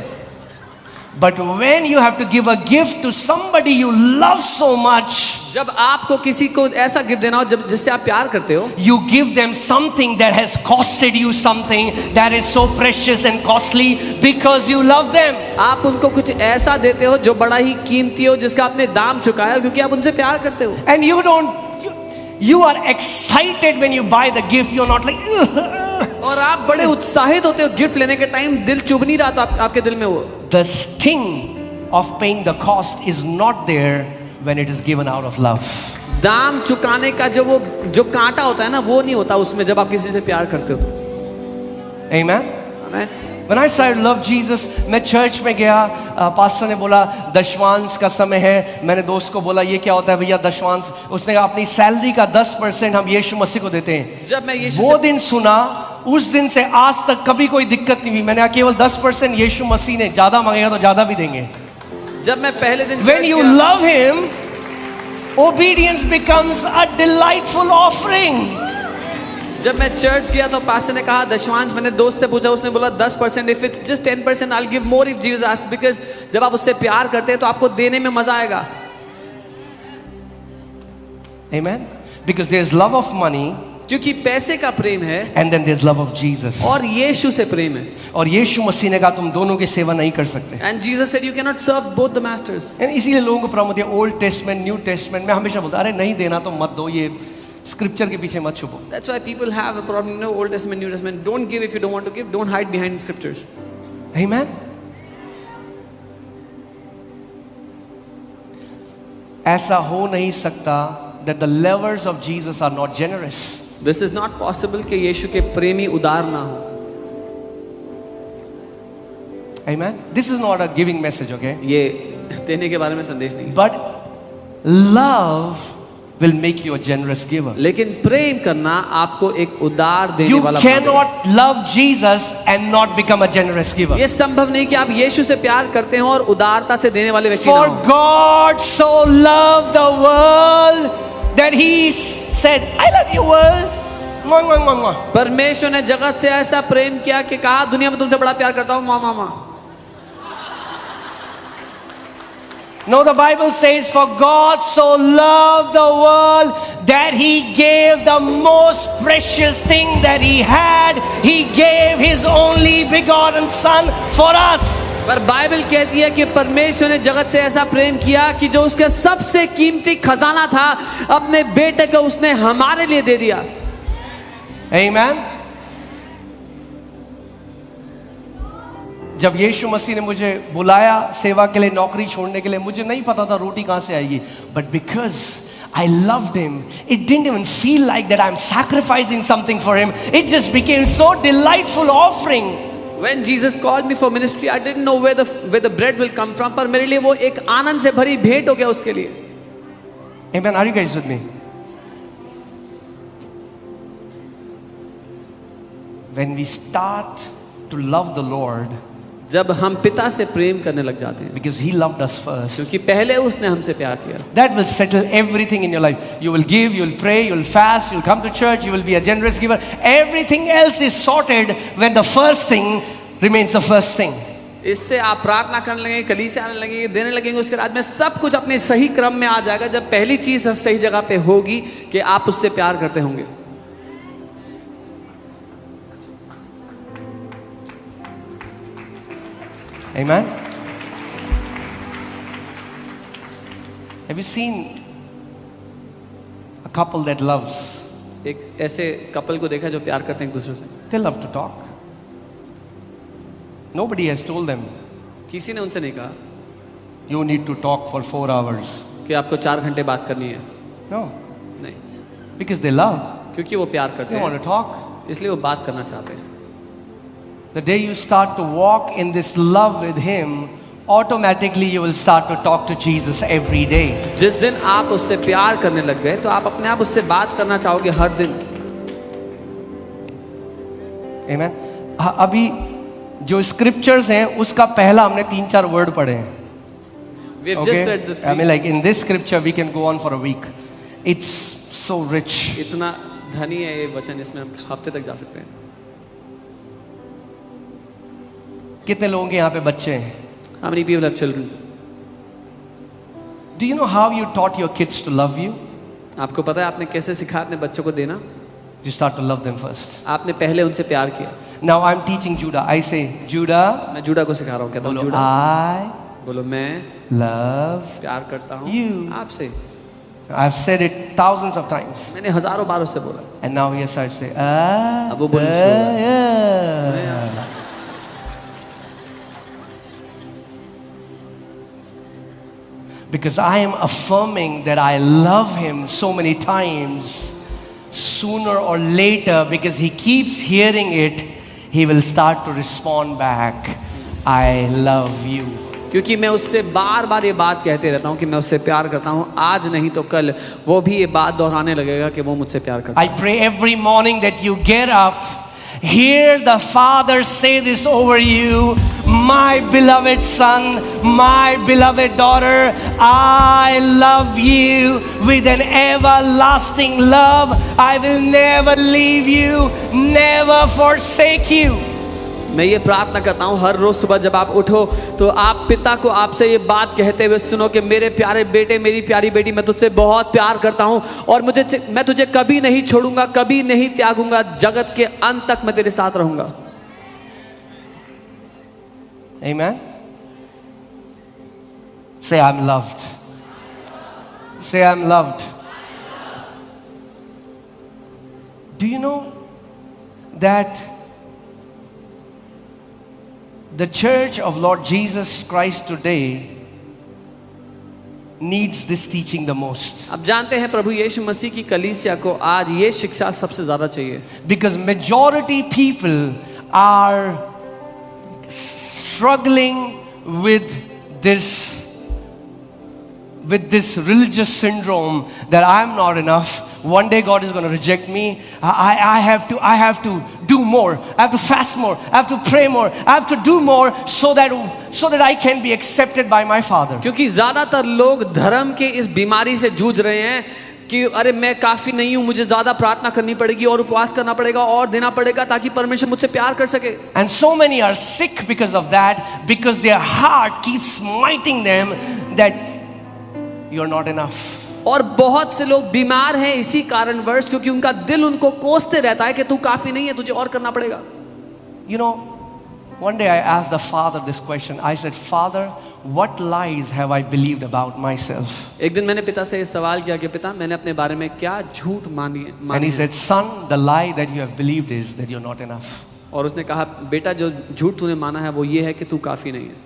But when you have to give a gift to somebody you love so much, जब आपको किसी को ऐसा गिफ्ट देना हो जब जिससे आप प्यार करते हो, you give them something that has costed you something that is so precious and costly because you love them. आप उनको कुछ ऐसा देते हो जो बड़ा ही कीमती हो, जिसका आपने दाम चुकाया हो, क्योंकि आप उनसे प्यार करते हो। And you are excited when you buy the gift. You're not like और आप बड़े उत्साहित होते हो गिफ्ट लेने के टाइम, दिल चुभ नहीं रहा तो आपके दिल में वो। the sting of paying the cost is not there when it is given out of love. दाम चुकाने का जो कांटा होता है ना, वो नहीं होता उसमें जब आप किसी से प्यार करते हो तो। Amen. Amen. When I started to love Jesus, मैं चर्च में गया, पास्टर ने बोला दशमांश का समय है। मैंने दोस्त को बोला ये क्या होता है भैया दशमांश? उसने कहा अपनी सैलरी का 10% हम यीशु मसीह को देते हैं। जब मैं यीशु वो दिन सुना, उस दिन से आज तक कभी कोई दिक्कत नहीं हुई। मैंने कहा केवल 10% यीशु मसीह ने, ज्यादा मांगेगा तो ज्यादा भी देंगे। जब मैं पहले दिन When you love him, obedience becomes a delightful offering. जब मैं चर्च गया तो पास्टर ने कहा दशमांश, मैंने दोस्त से पूछा, उसने बोला 10%, if it's just 10% I'll give more if Jesus asks, because जब आप उससे प्यार करते हैं तो आपको देने में मजा आएगा। Amen. Because there's love of money, क्योंकि पैसे का प्रेम है and then there's love of Jesus. और यीशु से प्रेम है। और यीशु मसीह ने कहा तुम दोनों की सेवा नहीं कर सकते। And Jesus said you cannot serve both the masters. And इसीलिए लोगों को प्रॉब्लम होती है ओल्ड टेस्टमेंट न्यू टेस्टमेंट में। हमेशा बोलता अरे नहीं देना तो मत दो, ये स्क्रिप्चर के पीछे मत छुपो। That's why people have a problem, you know, Old Testament, New Testament. Don't give if you don't want to give. Don't hide behind scriptures. Amen. ऐसा हो नहीं सकता that the lovers of Jesus are not generous. This is not possible कि यीशु के प्रेमी उदार ना हो। Amen. This is not a giving message, okay? ये देने के बारे में संदेश नहीं है। But love will make you a generous giver. लेकिन प्रेम करना आपको एक उदार देने You वाला बना देगा। cannot love Jesus and not become a generous giver. ये संभव नहीं कि आप यीशु से प्यार करते हो और उदारता से देने वाले व्यक्ति ना For हो। God so loved the world that He said, I love you world. Mwah, mwah, mwah, mwah. परमेश्वर ने जगत से ऐसा प्रेम किया कि कहा दुनिया में तुमसे बड़ा प्यार करता हूँ, माँ माँ। No, the Bible says, for God so loved the world that He gave the most precious thing that He had. He gave His only begotten Son for us. पर बाइबल कहती है कि परमेश्वर ने जगत से ऐसा प्रेम किया कि जो उसका सबसे कीमती खजाना था, अपने बेटे को उसने हमारे लिए दे दिया। Amen. जब यीशु मसीह ने मुझे बुलाया सेवा के लिए, नौकरी छोड़ने के लिए, मुझे नहीं पता था रोटी कहां से आएगी, but because I loved him, it didn't even feel like that I'm sacrificing something for him. It just became so delightful offering. When Jesus called me for ministry, I didn't know where the bread will come from, पर मेरे लिए वो एक आनंद से भरी भेंट हो गया उसके लिए। Amen. Are you guys with me? When we start to love the Lord, जब हम पिता से प्रेम करने लग जाते हैं, because He loved us first, क्योंकि पहले उसने हमसे प्यार किया, that will settle everything in your life. You will give, you will pray, you will fast, you will come to church, you will be a generous giver. Everything else is sorted when the first thing remains the first thing. इससे आप प्रार्थना करने लगेंगे, कलीसिया आने लगेंगे, देने लगेंगे, उसके बाद में सब कुछ अपने सही क्रम में आ जाएगा जब पहली चीज सही जगह पे होगी कि आप उससे प्यार करते होंगे। Amen. Have you seen a couple that loves? एक ऐसे कपल को देखा जो प्यार करते हैं एक दूसरे से। They love to talk. Nobody has told them, किसी ने उनसे नहीं कहा you need to talk for 4 hours. कि आपको 4 घंटे बात करनी है। No, नहीं, because they love. क्योंकि वो प्यार करते They want हैं, to talk. इसलिए वो बात करना चाहते हैं। The day you start to walk in this love with Him, automatically you will start to talk to Jesus every day. जिस दिन आप उससे प्यार करने लग गए तो आप अपने आप उससे बात करना चाहोगे हर दिन। Amen. अभी जो स्क्रिप्चर्स हैं उसका पहला हमने 3-4 वर्ड पढ़े हैं. We have just read the I mean, three. like in this scripture we can go on for a week. It's so rich. इतना धनी है ये वचन, इसमें हम हफ्ते तक जा सकते हैं। कितने लोगों के यहाँ पे बच्चे हैं? How many people have children? Do you know how you taught your kids to love you? आपको पता है आपने कैसे सिखाया अपने बच्चों को देना? You start to love them first. आपने पहले उनसे प्यार किया। Now I'm teaching Judah. I say, Judah, मैं जूडा को सिखा रहा हूँ, कहता हूँ बोलो, जूडा, I बोलो मैं love. प्यार करता हूँ You. आपसे। I've said it thousands of times. मैंने हजारों बार उससे बोला। And now he starts to say, अब वो बोलना शुरू हो yeah. Because I am affirming that I love him so many times, sooner or later, because he keeps hearing it, he will start to respond back, I love you. क्योंकि मैं उससे बार बार ये बात कहते रहता हूँ कि मैं उससे प्यार करता हूँ, आज नहीं तो कल वो भी ये बात दोहराने लगेगा कि वो मुझसे प्यार करता है। I pray every morning that you get up, hear the Father say this over you, my beloved son, my beloved daughter, I love you with an everlasting love. I will never leave you, never forsake you. मैं ये प्रार्थना करता हूँ हर रोज सुबह जब आप उठो तो आप पिता को आपसे ये बात कहते हुए सुनो कि मेरे प्यारे बेटे, मेरी प्यारी बेटी, मैं तुझसे बहुत प्यार करता हूँ और मैं तुझे कभी नहीं छोड़ूंगा, कभी नहीं त्यागूंगा, जगत के अंत तक मैं तेरे साथ रहूंगा। Amen. Say, I'm loved. Say, I'm loved. Do you know that the church of Lord Jesus Christ today needs this teaching the most? अब जानते हैं प्रभु यीशु मसीह की कलीसिया को आज ये शिक्षा सबसे ज्यादा चाहिए। Because majority people are struggling with this religious syndrome that I'm not enough. One day God is going to reject me. I have to do more. I have to fast more. I have to pray more. I have to do more so that I can be accepted by my Father. क्योंकि ज्यादातर लोग धर्म के इस बीमारी से जूझ रहे हैं कि अरे मैं काफी नहीं हूं, मुझे ज्यादा प्रार्थना करनी पड़ेगी और उपवास करना पड़ेगा और देना पड़ेगा ताकि परमेश्वर मुझसे प्यार कर सके। And so many are sick because of that, because their heart keeps smiting them that you're not enough. और बहुत से लोग बीमार हैं इसी कारणवश क्योंकि उनका दिल उनको कोसते रहता है कि तू काफी नहीं है, तुझे और करना पड़ेगा। You know, one day I asked the Father this question. I said, Father, what lies have I believed about myself? एक दिन मैंने पिता से ये सवाल किया कि पिता, मैंने अपने बारे में क्या झूठ मानी And he said, Son, the lie that you have believed is that you're not enough. और उसने कहा, बेटा जो झूठ तूने माना है वो ये है कि तू काफी नहीं है।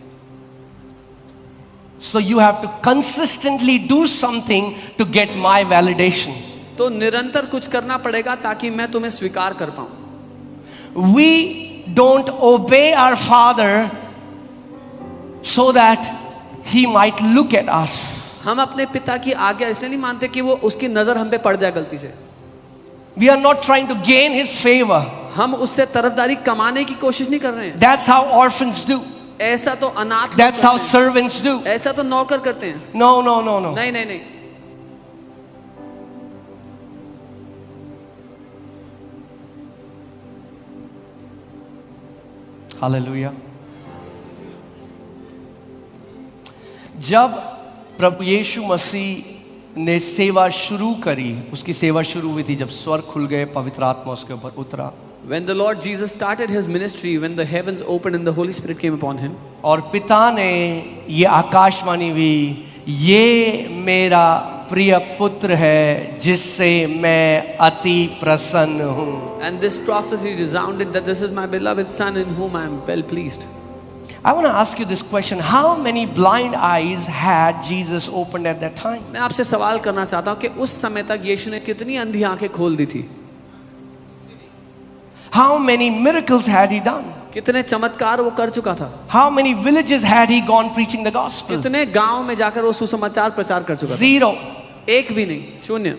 So you have to consistently do something to get my validation. तो निरंतर कुछ करना पड़ेगा ताकि मैं तुम्हें स्वीकार कर पाऊं। We don't obey our Father so that He might look at us. हम अपने पिता की आज्ञा इसलिए नहीं मानते कि वो उसकी नजर हम पे पड़ जाए गलती से। We are not trying to gain His favor. हम उससे तरफदारी कमाने की कोशिश नहीं कर रहे हैं। That's how orphans do. ऐसा तो अनाथ लोग That's how करते हैं। servants do. ऐसा तो नौकर करते हैं। No, no, no, no. नहीं नहीं नहीं। Hallelujah. जब प्रभु यीशु मसीह ने सेवा शुरू करी, उसकी सेवा शुरू हुई थी जब स्वर्ग खुल गए, पवित्र आत्मा उसके ऊपर उतरा। When the Lord Jesus started his ministry, when the heavens opened and the Holy Spirit came upon him, और पिता ने ये आकाशवाणी हुई, ये मेरा प्रिय पुत्र है जिससे मैं अति प्रसन्न हूँ। and this prophecy resounded that this is my beloved son in whom I am well pleased. I want to ask you this question. How many blind eyes had Jesus opened at that time? मैं आपसे सवाल करना चाहता हूँ कि उस समय तक यीशु ने कितनी अंधी आंखें खोल दी थी? How many miracles had he done? कितने चमत्कार वो कर चुका था? How many villages had he gone preaching the gospel? कितने गांव में जाकर वो सुसमाचार प्रचार कर चुका था? 0. एक भी नहीं, शून्य।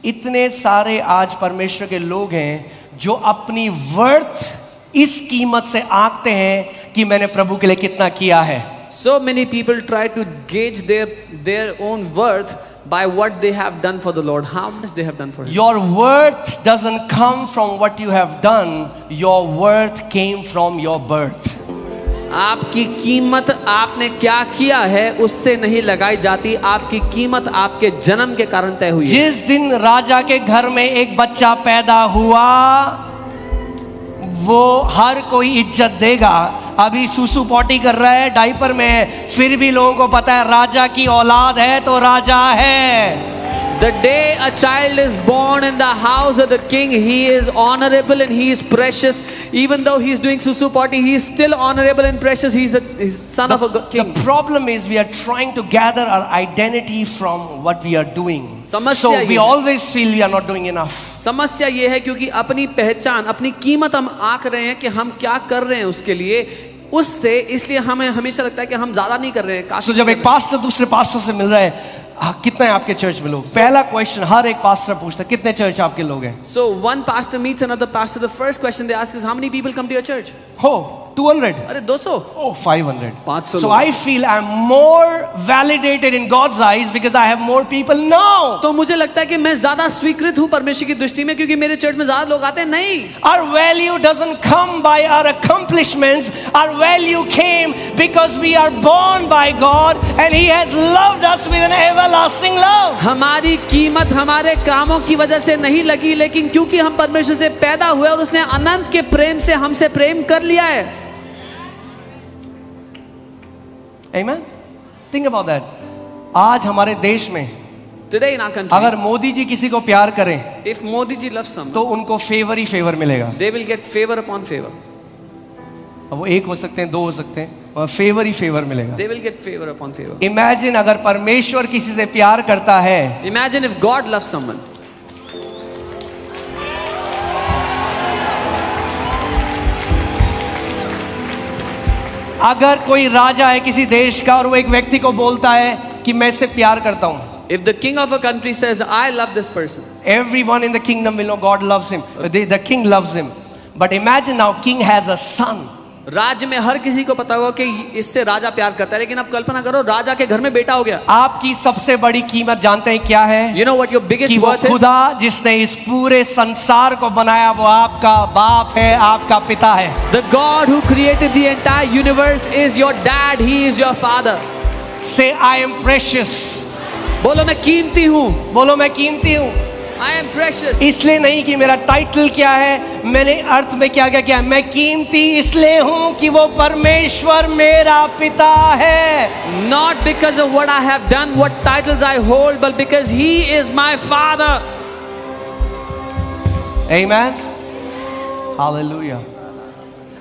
इतने सारे आज परमेश्वर के लोग हैं जो अपनी वर्थ इस कीमत से आंकते हैं कि मैंने प्रभु के लिए कितना किया है। So many people try to gauge their own worth by what they have done for the Lord, how much they have done for Him. Your worth doesn't come from what you have done. Your worth came from your birth. आपकी कीमत आपने क्या किया है उससे नहीं लगाई जाती, आपकी कीमत आपके जन्म के कारण तय हुई है। जिस दिन राजा के घर में एक बच्चा पैदा हुआ वो हर कोई इज्जत देगा। अभी सुसु पॉटी कर रहा है, डायपर में है, फिर भी लोगों को पता है राजा की औलाद है तो राजा है। The day a child is born in the house of the king, he is honorable and he is precious. Even though he is doing susu potty, he is still honorable and precious. He's son of a king. The problem is we are trying to gather our identity from what we are doing. So we always feel we are not doing enough. समस्या ये है क्योंकि अपनी पहचान, अपनी कीमत हम आंक रहे हैं कि हम क्या कर रहे हैं उसके लिए, उससे इसलिए हमें हमेशा लगता है कि हम ज्यादा नहीं कर रहे हैं। So जब एक पास्टर दूसरे पास्टर से मिल रहा है, कितने आपके चर्च में लोग, पहला क्वेश्चन हर एक पास्टर पूछता है कितने चर्च आपके लोग हैं। So one pastor meets another pastor, the first question they ask is how many people come to your church? Oh, 200. अरे 200? Oh, 500. 500 So I feel I'm more validated in God's eyes because I have more people now. तो मुझे लगता है कि मैं ज्यादा स्वीकृत हूँ परमेश्वर की दृष्टि में क्योंकि मेरे चर्च में ज्यादा लोग आते हैं। नहीं, Our value doesn't come by our accomplishments. Our value came because we are born by God and He has loved us with an everlasting love. हमारी कीमत हमारे कामों की वजह से नहीं लगी, लेकिन क्योंकि हम परमेश्वर से पैदा हुए और उसने अनंत के प्रेम से हमसे प्रेम कर लिया है। Amen. Think about that. आज हमारे देश में Today in our country, अगर मोदी जी किसी को प्यार करें if Modi ji loves someone, तो उनको फेवर ही फेवर मिलेगा। they will get favor upon favor. अब वो एक हो सकते हैं, दो हो सकते हैं, फेवर ही फेवर मिलेगा। They will get favor upon favor. Imagine अगर परमेश्वर किसी से प्यार करता है, Imagine if God loves someone. अगर कोई राजा है किसी देश का और वो एक व्यक्ति को बोलता है कि मैं इससे प्यार करता हूं, If the king of a country says, I love this person, everyone in the kingdom will know God loves him. The king loves him. But imagine now, king has a son. राज्य में हर किसी को पता होगा कि इससे राजा प्यार करता है, लेकिन अब कल्पना करो राजा के घर में बेटा हो गया। आपकी सबसे बड़ी कीमत जानते हैं क्या है? You know what your biggest कि वो worth is? खुदा जिसने इस पूरे संसार को बनाया वो आपका बाप है, आपका पिता है। The God who created the entire universe is your dad, he is your father. Say I am precious. बोलो मैं कीमती हूँ। बोलो मैं कीमती हूँ। I am precious. इसलिए नहीं कि मेरा टाइटल क्या है, मैंने अर्थ में क्या क्या किया, मैं कीमती इसलिए हूँ कि वो परमेश्वर मेरा पिता है। Not because of what I have done, what titles I hold, but because he is my father. Amen. Hallelujah.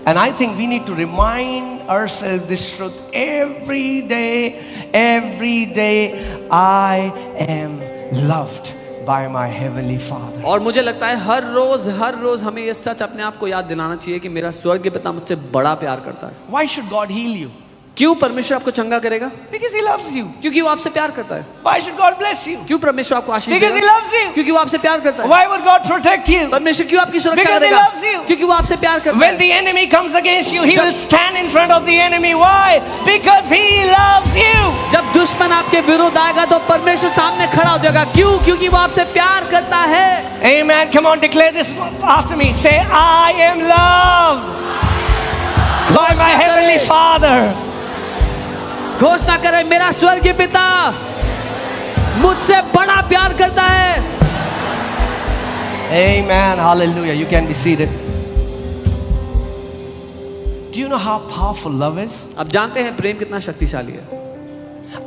And I think we need to remind ourselves this truth every day. Every day I am loved by my heavenly Father. और मुझे लगता है हर रोज हमें ये सच अपने आप को याद दिलाना चाहिए कि मेरा स्वर्गीय पिता मुझसे बड़ा प्यार करता है। Why should God heal you? क्यों परमेश्वर आपको चंगा करेगा? Because He loves you. क्योंकि वो आपसे प्यार करता है। Why should God bless you? क्यों परमेश्वर आपको आशीष Because He देगा? loves you. क्योंकि वो आपसे प्यार करता है। Why would God protect you? परमेश्वर क्यों आपकी सुरक्षा Because He करेगा? loves you. क्योंकि वो आपसे प्यार करता When है। the enemy comes against you, He will stand in front of the enemy. Why? Because He loves you. जब दुश्मन आपके विरुद्ध आएगा तो परमेश्वर सामने खड़ा हो जाएगा। क्यों? क्योंकि वो आपसे प्यार करता है। Amen. Come on, declare this after me. Say, I am loved by my heavenly Father. घोषणा करें, मेरा स्वर्गीय पिता मुझसे बड़ा प्यार करता है। Amen. Hallelujah. You can be seated. Do you know how powerful love is? अब जानते हैं प्रेम कितना शक्तिशाली है।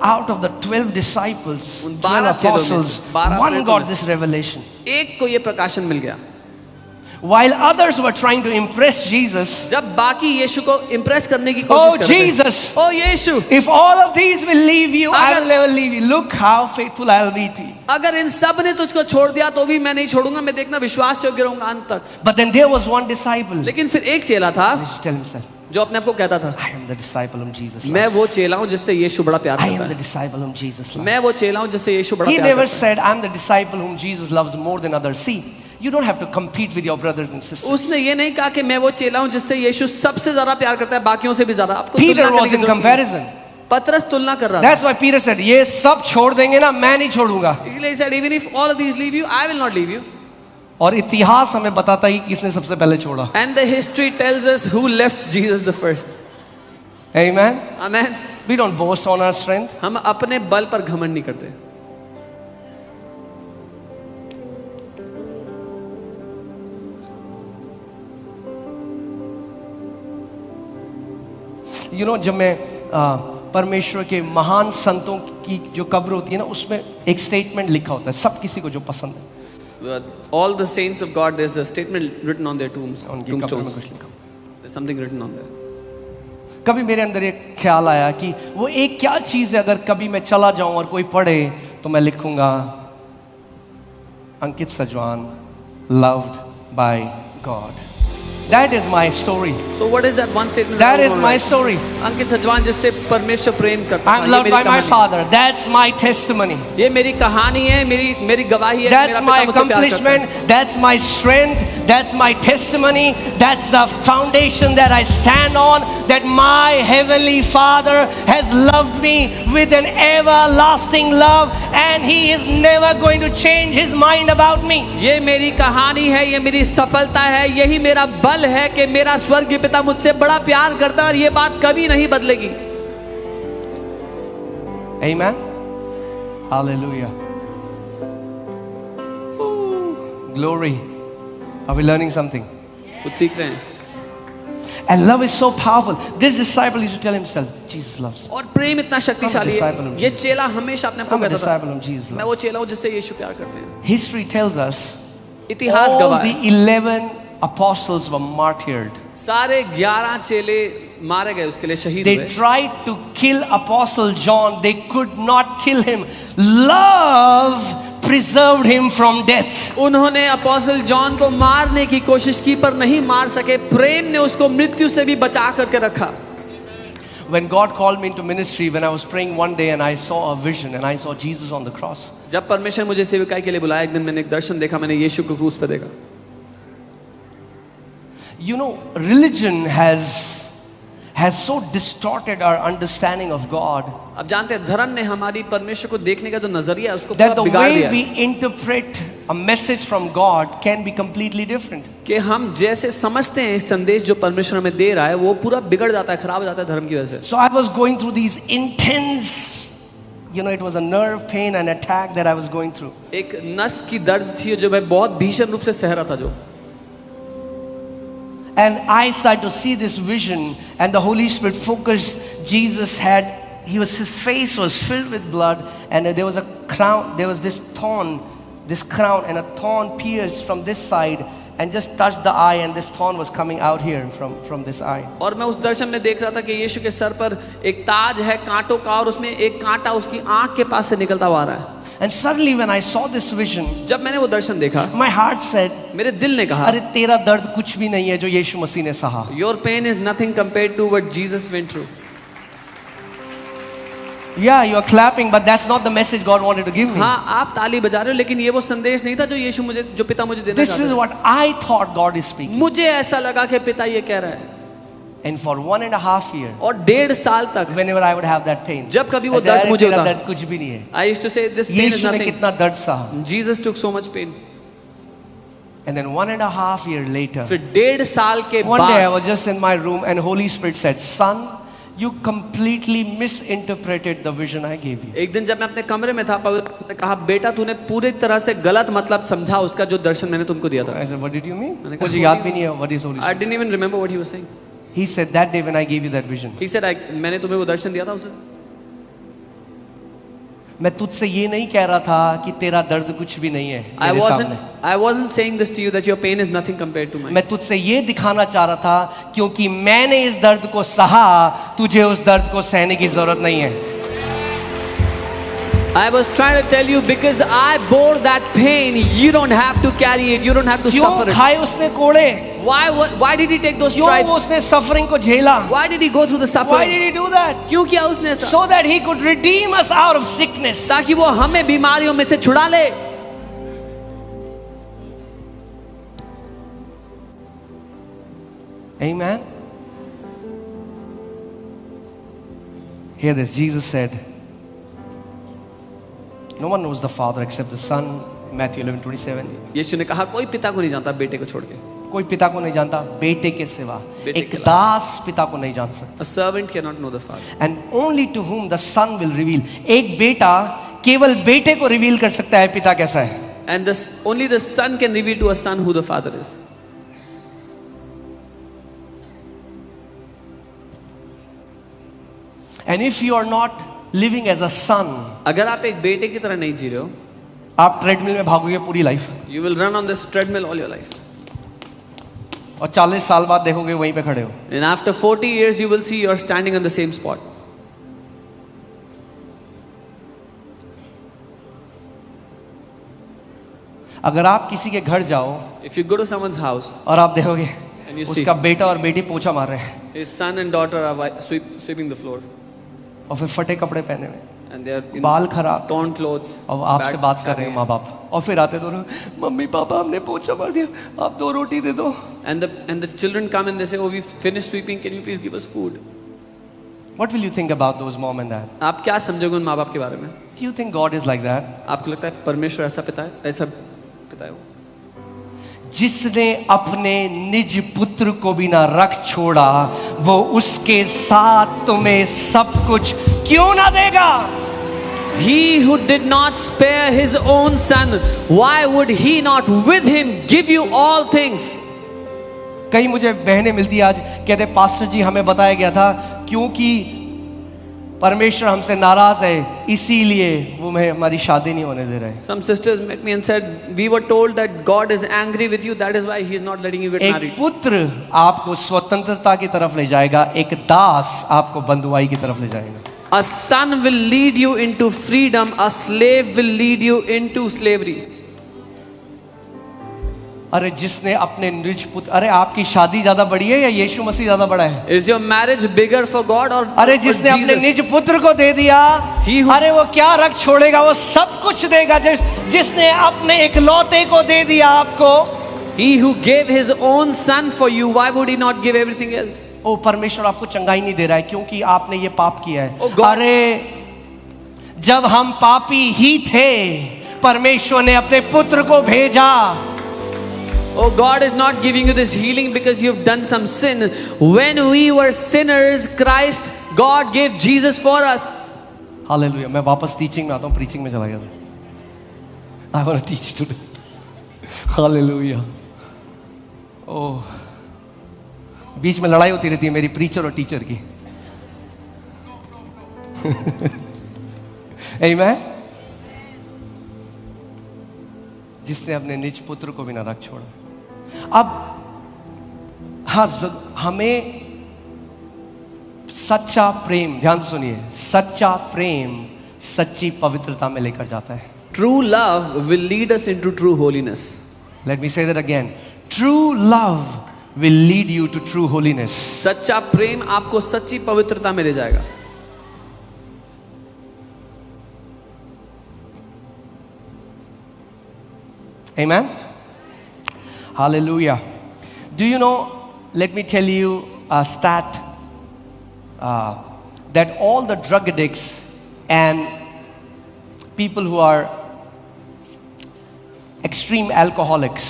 Out of the 12 disciples, उन 12 12 चेलों में से, apostles, 12 one प्रेरितों got में this revelation. एक को ये प्रकाशन मिल गया। while others were trying to impress Jesus, जब बाकी यीशु को इम्प्रेस करने की oh कोशिश कर रहे थे, Jesus, O Yeshu, if all of these will leave you, I अगर- will never leave you. Look how faithful I'll be to you. अगर इन सब ने तुझको छोड़ दिया तो भी मैं नहीं छोड़ूंगा, मैं देखना विश्वास योग्य रहूंगा अंत तक। But then there was one disciple. लेकिन फिर एक चेला था He used to tell himself, जो अपने आप को कहता था, I am the disciple whom Jesus मैं loves. वो चेला हूँ जिससे यीशु बड़ा प्यार I करता am the है, disciple whom Jesus loves. मैं वो चेला हूँ जिससे यीशु बड़ा He प्यार never करता said, I'm the disciple whom Jesus loves more than others. See, you don't have to compete with your brothers and है। sisters. उसने ये नहीं कहा कि मैं वो चेला हूँ जिससे यीशु सबसे ज्यादा प्यार करता है, बाकियों से भी ज्यादा। आपको Peter तुलना करने was की in जरूरत नहीं है। comparison. पतरस तुलना कर रहा था, That's why Peter said, ये सब छोड़ देंगे ना, मैं नहीं छोड़ूंगा. इसलिए he said, even if all of these leave you, I will not leave you. और इतिहास हमें बताता है कि किसने सबसे पहले छोड़ा. And the history tells us who left Jesus the first. Amen. Amen. We don't boast on our strength. हम अपने बल पर घमंड नहीं करते। You know, जब मैं परमेश्वर के महान संतों की जो कब्र होती है ना, उसमें एक स्टेटमेंट लिखा होता है, सब किसी को जो पसंद है All the saints of God, there's a statement written on their tombs, उनकी कब्र में tombstones. कुछ लिखा होता There's something written on there. है. कभी मेरे अंदर एक ख्याल आया कि वो एक क्या चीज़ है, अगर कभी मैं चला जाऊं और कोई पढ़े तो मैं लिखूंगा अंकित Sajwan loved by God. That is my story. So what is that one statement? That I is want to my write? story. अंकित सजवान जिससे परमेश्वर प्रेम करता है, I'm ये loved मेरी by my कहानी है। Father. That's my testimony. ये मेरी कहानी है, मेरी गवाही है कि That's मेरा my पिता मुझसे प्यार करता है। accomplishment. That's my strength. That's my testimony. That's the foundation that I stand on. That my heavenly Father has loved me with an everlasting love, and He is never going to change His mind about me. ये मेरी कहानी है, ये मेरी सफलता है, यही मेरा बल है कि मेरा स्वर्गीय पिता मुझसे बड़ा प्यार करता है और ये बात कभी नहीं बदलेगी। Amen. Hallelujah. Ooh, glory. Are we learning something? कुछ सीख रहे हैं। And love is so powerful. This disciple used to tell himself, Jesus loves me. और प्रेम इतना शक्तिशाली disciple है, of ये Jesus. चेला हमेशा अपने आप को I'm a कहता था, disciple of Jesus. मैं वो चेला हूँ जिससे यीशु प्यार करते हैं। History tells us इतिहास all गवाह the है, 11 apostles were martyred. सारे 11 चेले मारे गए, उसके लिए शहीद They हुए। tried to kill Apostle John. They could not kill him. Love preserved him from death. उन्होंने अपोस्टल जॉन को मारने की कोशिश की पर नहीं मार सके, प्रेम ने उसको मृत्यु से भी बचा करके रखा। When God called me into ministry, when I was praying one day and I saw a vision and I saw Jesus on the cross. जब परमेश्वर मुझे सेवकाई के लिए बुलाया, एक दिन मैंने एक दर्शन देखा, मैंने यीशु को क्रूस पे देखा। You know, religion has so distorted our understanding of God अब जानते हैं धर्म ने हमारी परमेश्वर को देखने का जो नजरिया है उसको that पूरा the बिगाड़ way दिया we है। interpret a message from God can be completely different. कि हम जैसे समझते हैं इस संदेश जो परमेश्वर हमें दे रहा है वो पूरा बिगड़ जाता है, खराब हो जाता है धर्म की वजह से। So I was going through these intense, it was a nerve pain and attack that I was going through. एक नस की दर्द थी जो मैं बहुत भीषण रूप से सह रहा था जो। And I started to see this vision, and the Holy Spirit focused. His face was filled with blood, and there was a crown, there was this crown, and a thorn pierced from this side and just touched the eye, and this thorn was coming out here from this eye. और मैं उस दर्शन में देख रहा था कि यीशु के sir पर एक ताज है कांटों का और उसमें एक कांटा उसकी आंख के पास से निकलता हुआ आ रहा है। And suddenly when I saw this vision, जब मैंने वो दर्शन देखा, my heart said, मेरे दिल ने कहा, अरे तेरा दर्द कुछ भी नहीं है जो यीशु मसीह ने सहा. Your pain is nothing compared to what Jesus went through. Yeah, you are clapping, but that's not the message God wanted to give me. हाँ, आप ताली बजा रहे हो, लेकिन ये वो संदेश नहीं था जो पिता मुझे देना This चाहते is थे। what I thought God is speaking. मुझे ऐसा लगा कि पिता ये कह रहा है। And for 1.5 years, और 1.5 साल तक whenever I would have that pain, जब कभी वो I said, दर्द अरे मुझे तेरा होता, दर्द कुछ भी नहीं है. I used to say this pain is यीशु ने nothing. कितना दर्द सहा. Jesus took so much pain. And then 1.5 years later, फिर 1.5 साल के one day I बाद was just in my room and Holy Spirit said, son, you completely misinterpreted the vision I gave you. एक दिन जब मैं अपने कमरे में था, पवित्र ने कहा, बेटा तूने पूरी तरह से गलत मतलब समझा उसका जो दर्शन मैंने तुमको दिया था। I said, what did you mean? मैंने कहा, मुझे याद भी नहीं है what is Holy I Spirit. didn't even remember what he was saying. He said that day when I gave you that vision, He said, मैंने तुम्हें वो दर्शन दिया था उसे। मैं तुझसे ये नहीं कह रहा था कि तेरा दर्द कुछ भी नहीं है मेरे सामने। I wasn't saying this to you that your pain is nothing compared to mine. मैं तुझसे ये दिखाना चाह रहा था क्योंकि मैंने इस दर्द को सहा, तुझे उस दर्द को सहने की जरूरत नहीं है। I was trying to tell you because I bore that pain, you don't have to carry it, you don't have to suffer क्यों it. खाए उसने कोड़े? Why did he take those क्यों stripes? उसने सफरिंग को झेला? Why did he go through the Why suffering? did he do that? क्यों किया उसने ऐसा? So that he could redeem us out of sickness. ताकि वो हमें बीमारियों में से छुड़ा ले। Amen. Hear this. Jesus said, no one knows the Father except the Son. Matthew 11:27. यीशु ने कहा कोई पिता को नहीं जानता बेटे को छोड़ के। कोई पिता को नहीं जानता बेटे के सिवा। बेटे एक के अलावा। दास पिता को नहीं जान सकता। A servant cannot know the Father. And only to whom the Son will reveal. एक बेटा केवल बेटे को रिवील कर सकता है पिता कैसा है। And only the Son can reveal to a son who the Father is. And if you are not living as a son, अगर आप एक बेटे की तरह नहीं जी रहे हो, आप ट्रेडमिल में भागोगे पूरी life you will run on this treadmill all your life. और 40 साल बाद देखोगे वहीं पे खड़े हो। And after 40 years you will see you are standing on the same spot. अगर आप किसी के घर जाओ If you go to someone's house और आप देखोगे and you see उसका बेटा और बेटी पोछा मार रहे हैं his son and daughter are sweeping the floor और फिर फटे कपड़े पहने हुए, and they are in बाल खराब, torn clothes. और आपसे bad बात कर रहे family. हो माँ बाप, और फिर आते दोनों, मम्मी पापा हमने पोछा मार दिया, आप 2 रोटी दे दो। And the children come and they say, oh, we finished sweeping, can you please give us food? What will you think about those mom and dad? आप क्या समझोगे उन माँ बाप के बारे में? Do you think God is like that? आपको लगता है परमेश्वर ऐसा पिता है, ऐसा पिता है वो? जिसने अपने निज पुत्र को भी ना रख छोड़ा, वो उसके साथ तुम्हें सब कुछ क्यों ना देगा? He who did not spare his own son, why would he not with him give you all things? कई मुझे बहनें मिलती आज, कहते पास्टर जी हमें बताया गया था क्योंकि परमेश्वर हमसे नाराज है इसीलिए वो हमारी शादी नहीं होने दे रहे। Some sisters met me and said, we were told that God is angry with you, that is why he is not letting you get एक married. पुत्र आपको स्वतंत्रता की तरफ ले जाएगा, एक दास आपको बंधुआई की तरफ ले जाएगा। A son will lead you into freedom, a slave will lead you into slavery. अरे जिसने अपने निज पुत्र, अरे आपकी शादी ज्यादा बड़ी है या यीशु मसीह ज्यादा बड़ा है? Is your marriage bigger for God or अरे for जिसने अपने Jesus? निज पुत्र को दे दिया, He who- अरे वो क्या रख छोड़ेगा, वो सब कुछ देगा। जिसने अपने इकलौते को दे दिया आपको, He who gave his own son for you, why would he not give everything else? ओ परमेश्वर आपको चंगाई नहीं दे रहा है क्योंकि आपने ये पाप किया है। Oh God. अरे जब हम पापी ही थे, परमेश्वर ने अपने पुत्र को भेजा। Oh, God is not giving you this healing because you've done some sin. When we were sinners, Christ, God gave Jesus for us. Hallelujah. मैं वापस टीचिंग में आता हूँ, प्रीचिंग में चला गया था। I want to teach today. Hallelujah. ओह, बीच में लड़ाई होती रहती है मेरी प्रीचर और टीचर की। आमीन। जिसने अपने निज पुत्र को भी ना रख छोड़ा। अब हाँ, हमें सच्चा प्रेम, ध्यान से सुनिए, सच्चा प्रेम सच्ची पवित्रता में लेकर जाता है। True love will lead us into true holiness. Let me say that again. True love will lead you to true holiness. सच्चा प्रेम आपको सच्ची पवित्रता में ले जाएगा। Amen. Hallelujah. Do you know, let me tell you a stat that all the drug addicts and people who are extreme alcoholics,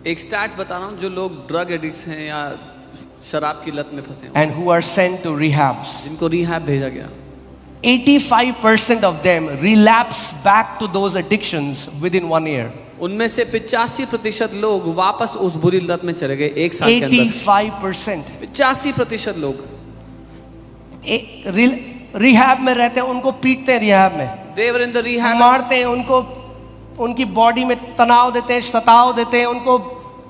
एक stat बता रहा हूँ, जो लोग ड्रग एडिक्ट्स हैं या शराब की लत में फंसे हैं, and who are sent to rehabs, जिनको रिहैब भेजा गया, 85% of them relapse back to those addictions within 1 year. उनमें से 85% लोग वापस उस बुरी लत में चले गए 1 साल के अंदर। 85%. 85% लोग। रिहैब में रहते हैं, उनको पीटते हैं रिहैब में, They were in the rehab. मारते हैं उनको, उनकी बॉडी में तनाव देते हैं, सताव देते हैं उनको,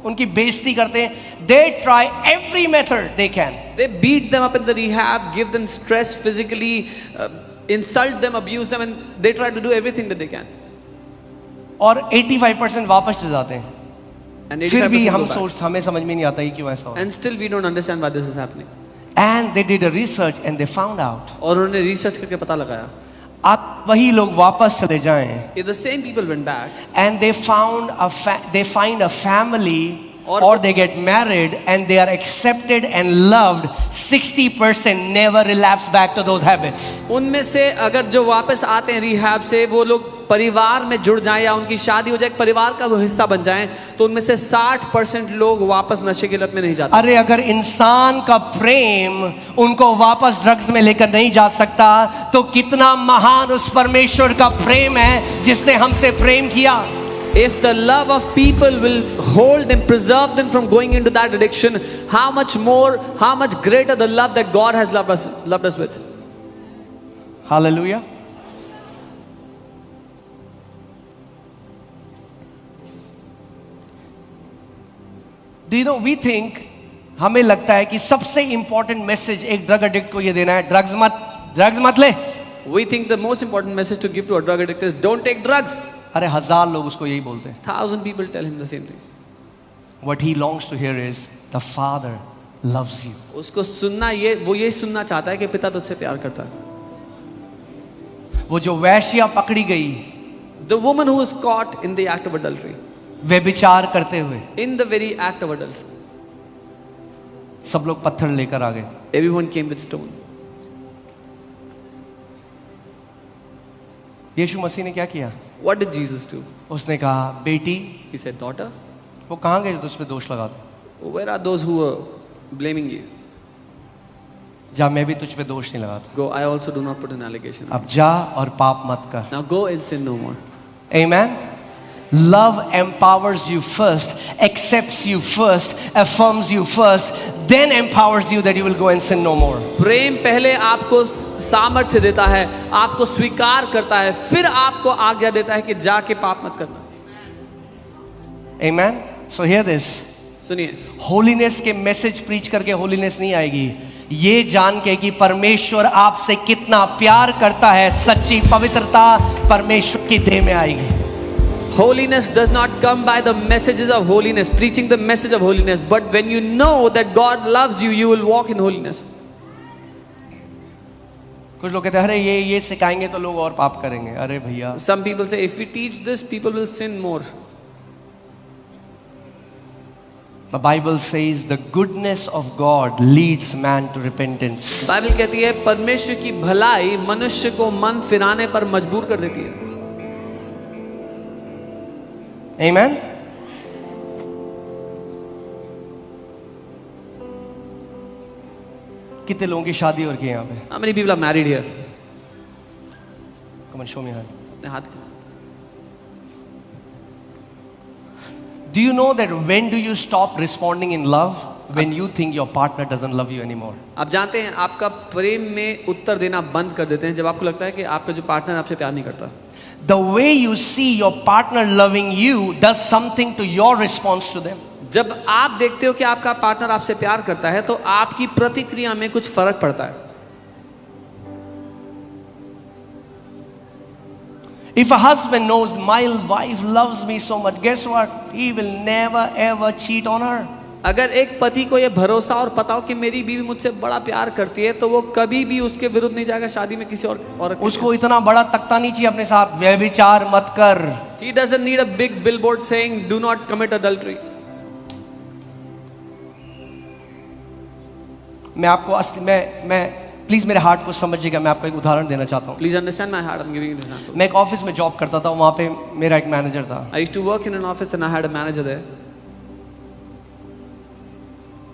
उनकी बेइज्जती करते हैं. They try every method they can. They beat them up in the rehab, give them stress physically, insult them, abuse them, and they try to do everything that they can. और 85% वापस चले जाते हैं. And फिर भी 85% हमें समझ में नहीं आता ये क्यों ऐसा हो. And still we don't understand why this is happening. And they did a research and they found out. और उन्होंने रिसर्च करके पता लगाया. आप वही लोग वापस चले जाएं. If the same people went back, And they find a family, Or- or they get married and they are accepted and loved, 60% never relapse back to those habits. उनमें से अगर जो वापस आते हैं रिहैब से, वो लोग परिवार में जुड़ जाएं या उनकी शादी हो जाए, परिवार का वो हिस्सा बन जाएं, तो उनमें से 60% लोग वापस नशे की लत में नहीं जाते. अरे अगर इंसान का प्रेम उनको वापस ड्रग्स में लेकर नहीं जा सकता, तो कितना महान उस परमेश्वर का प्रेम है जिसने हमसे प्रेम किया. If the love of people will hold and preserve them from going into that addiction, how much more, how much greater the love that God has loved us with. Hallelujah. Do you know, we think, हमें लगता है कि सबसे important message एक drug addict को ये देना है, ड्रग्स मत ले. We think the most important message to give to a drug addict is don't take drugs. अरे 1000 लोग उसको यही बोलते हैं. 1,000 people tell him the same thing. What he longs to hear is the Father loves you. उसको सुनना वो ये सुनना चाहता है कि पिता तुझसे प्यार करता है. वो जो वैश्या पकड़ी गई The woman who was caught in the act of adultery, व्यभिचार करते हुए, in the very act of adultery, सब लोग पत्थर लेकर आ गए. everyone came with stone. यीशु मसीह ने क्या किया? What did Jesus do? उसने कहा, बेटी, He said, daughter, वो कहाँ गए जो तुझ पे दोष लगाते? where are those who were blaming you? जा, मैं भी तुझ पे दोष नहीं लगाता. Go, I also do not put an allegation. अब जा और पाप मत कर. Now go and sin no more. Amen. Love empowers you first, accepts you first, affirms you first, then empowers you that you will go and sin no more. प्रेम पहले आपको सामर्थ्य देता है, आपको स्वीकार करता है, फिर आपको आज्ञा देता है कि जाके पाप मत करना. Amen. So hear this. सुनिए, होलीनेस के मैसेज प्रीच करके होलीनेस नहीं आएगी. ये जान के कि परमेश्वर आपसे कितना प्यार करता है, सच्ची पवित्रता परमेश्वर की देह में आएगी. holiness does not come by the messages of holiness, preaching the message of holiness, but when you know that God loves you, you will walk in holiness. कुछ लोग कहते हैं, अरे ये सिखाएंगे तो लोग और पाप करेंगे. अरे भैया, Some people say if we teach this, people will sin more. the Bible says the goodness of God leads man to repentance. Bible कहती है परमेश्वर की भलाई मनुष्य को मन फिराने पर मजबूर कर देती है. Amen. कितने लोगों की शादी हो रही है यहाँ पे? How many people are married here? Come on, show me her. अपने हाथ. Do you know that when do you stop responding in love? When you think your partner doesn't love you anymore. आप जानते हैं आपका प्रेम में उत्तर देना बंद कर देते हैं जब आपको लगता है कि आपका जो पार्टनर आपसे प्यार नहीं करता. The way you see your partner loving you does something to your response to them. जब आप देखते हो कि आपका पार्टनर आपसे प्यार करता है तो आपकी प्रतिक्रिया में कुछ फर्क पड़ता है. If a husband knows my wife loves me so much, guess what? He will never ever cheat on her. अगर एक पति को यह भरोसा और पता हो कि मेरी बीवी मुझसे बड़ा प्यार करती है तो वो कभी भी उसके विरुद्ध नहीं जाएगा शादी में किसी और औरत के. उसको इतना बड़ा तख्ता नहीं चाहिए अपने साथ, व्यभिचार मत कर. He doesn't need a big billboard saying do not commit adultery. मैं आपको मैं प्लीज मेरे हार्ट को समझिएगा. मैं आपको एक उदाहरण देना चाहता हूँ. Please understand my heart. I'm giving you this example. मैं एक ऑफिस में जॉब करता था, वहाँ पे मेरा एक मैनेजर था. I used to work in an office and I had a manager there.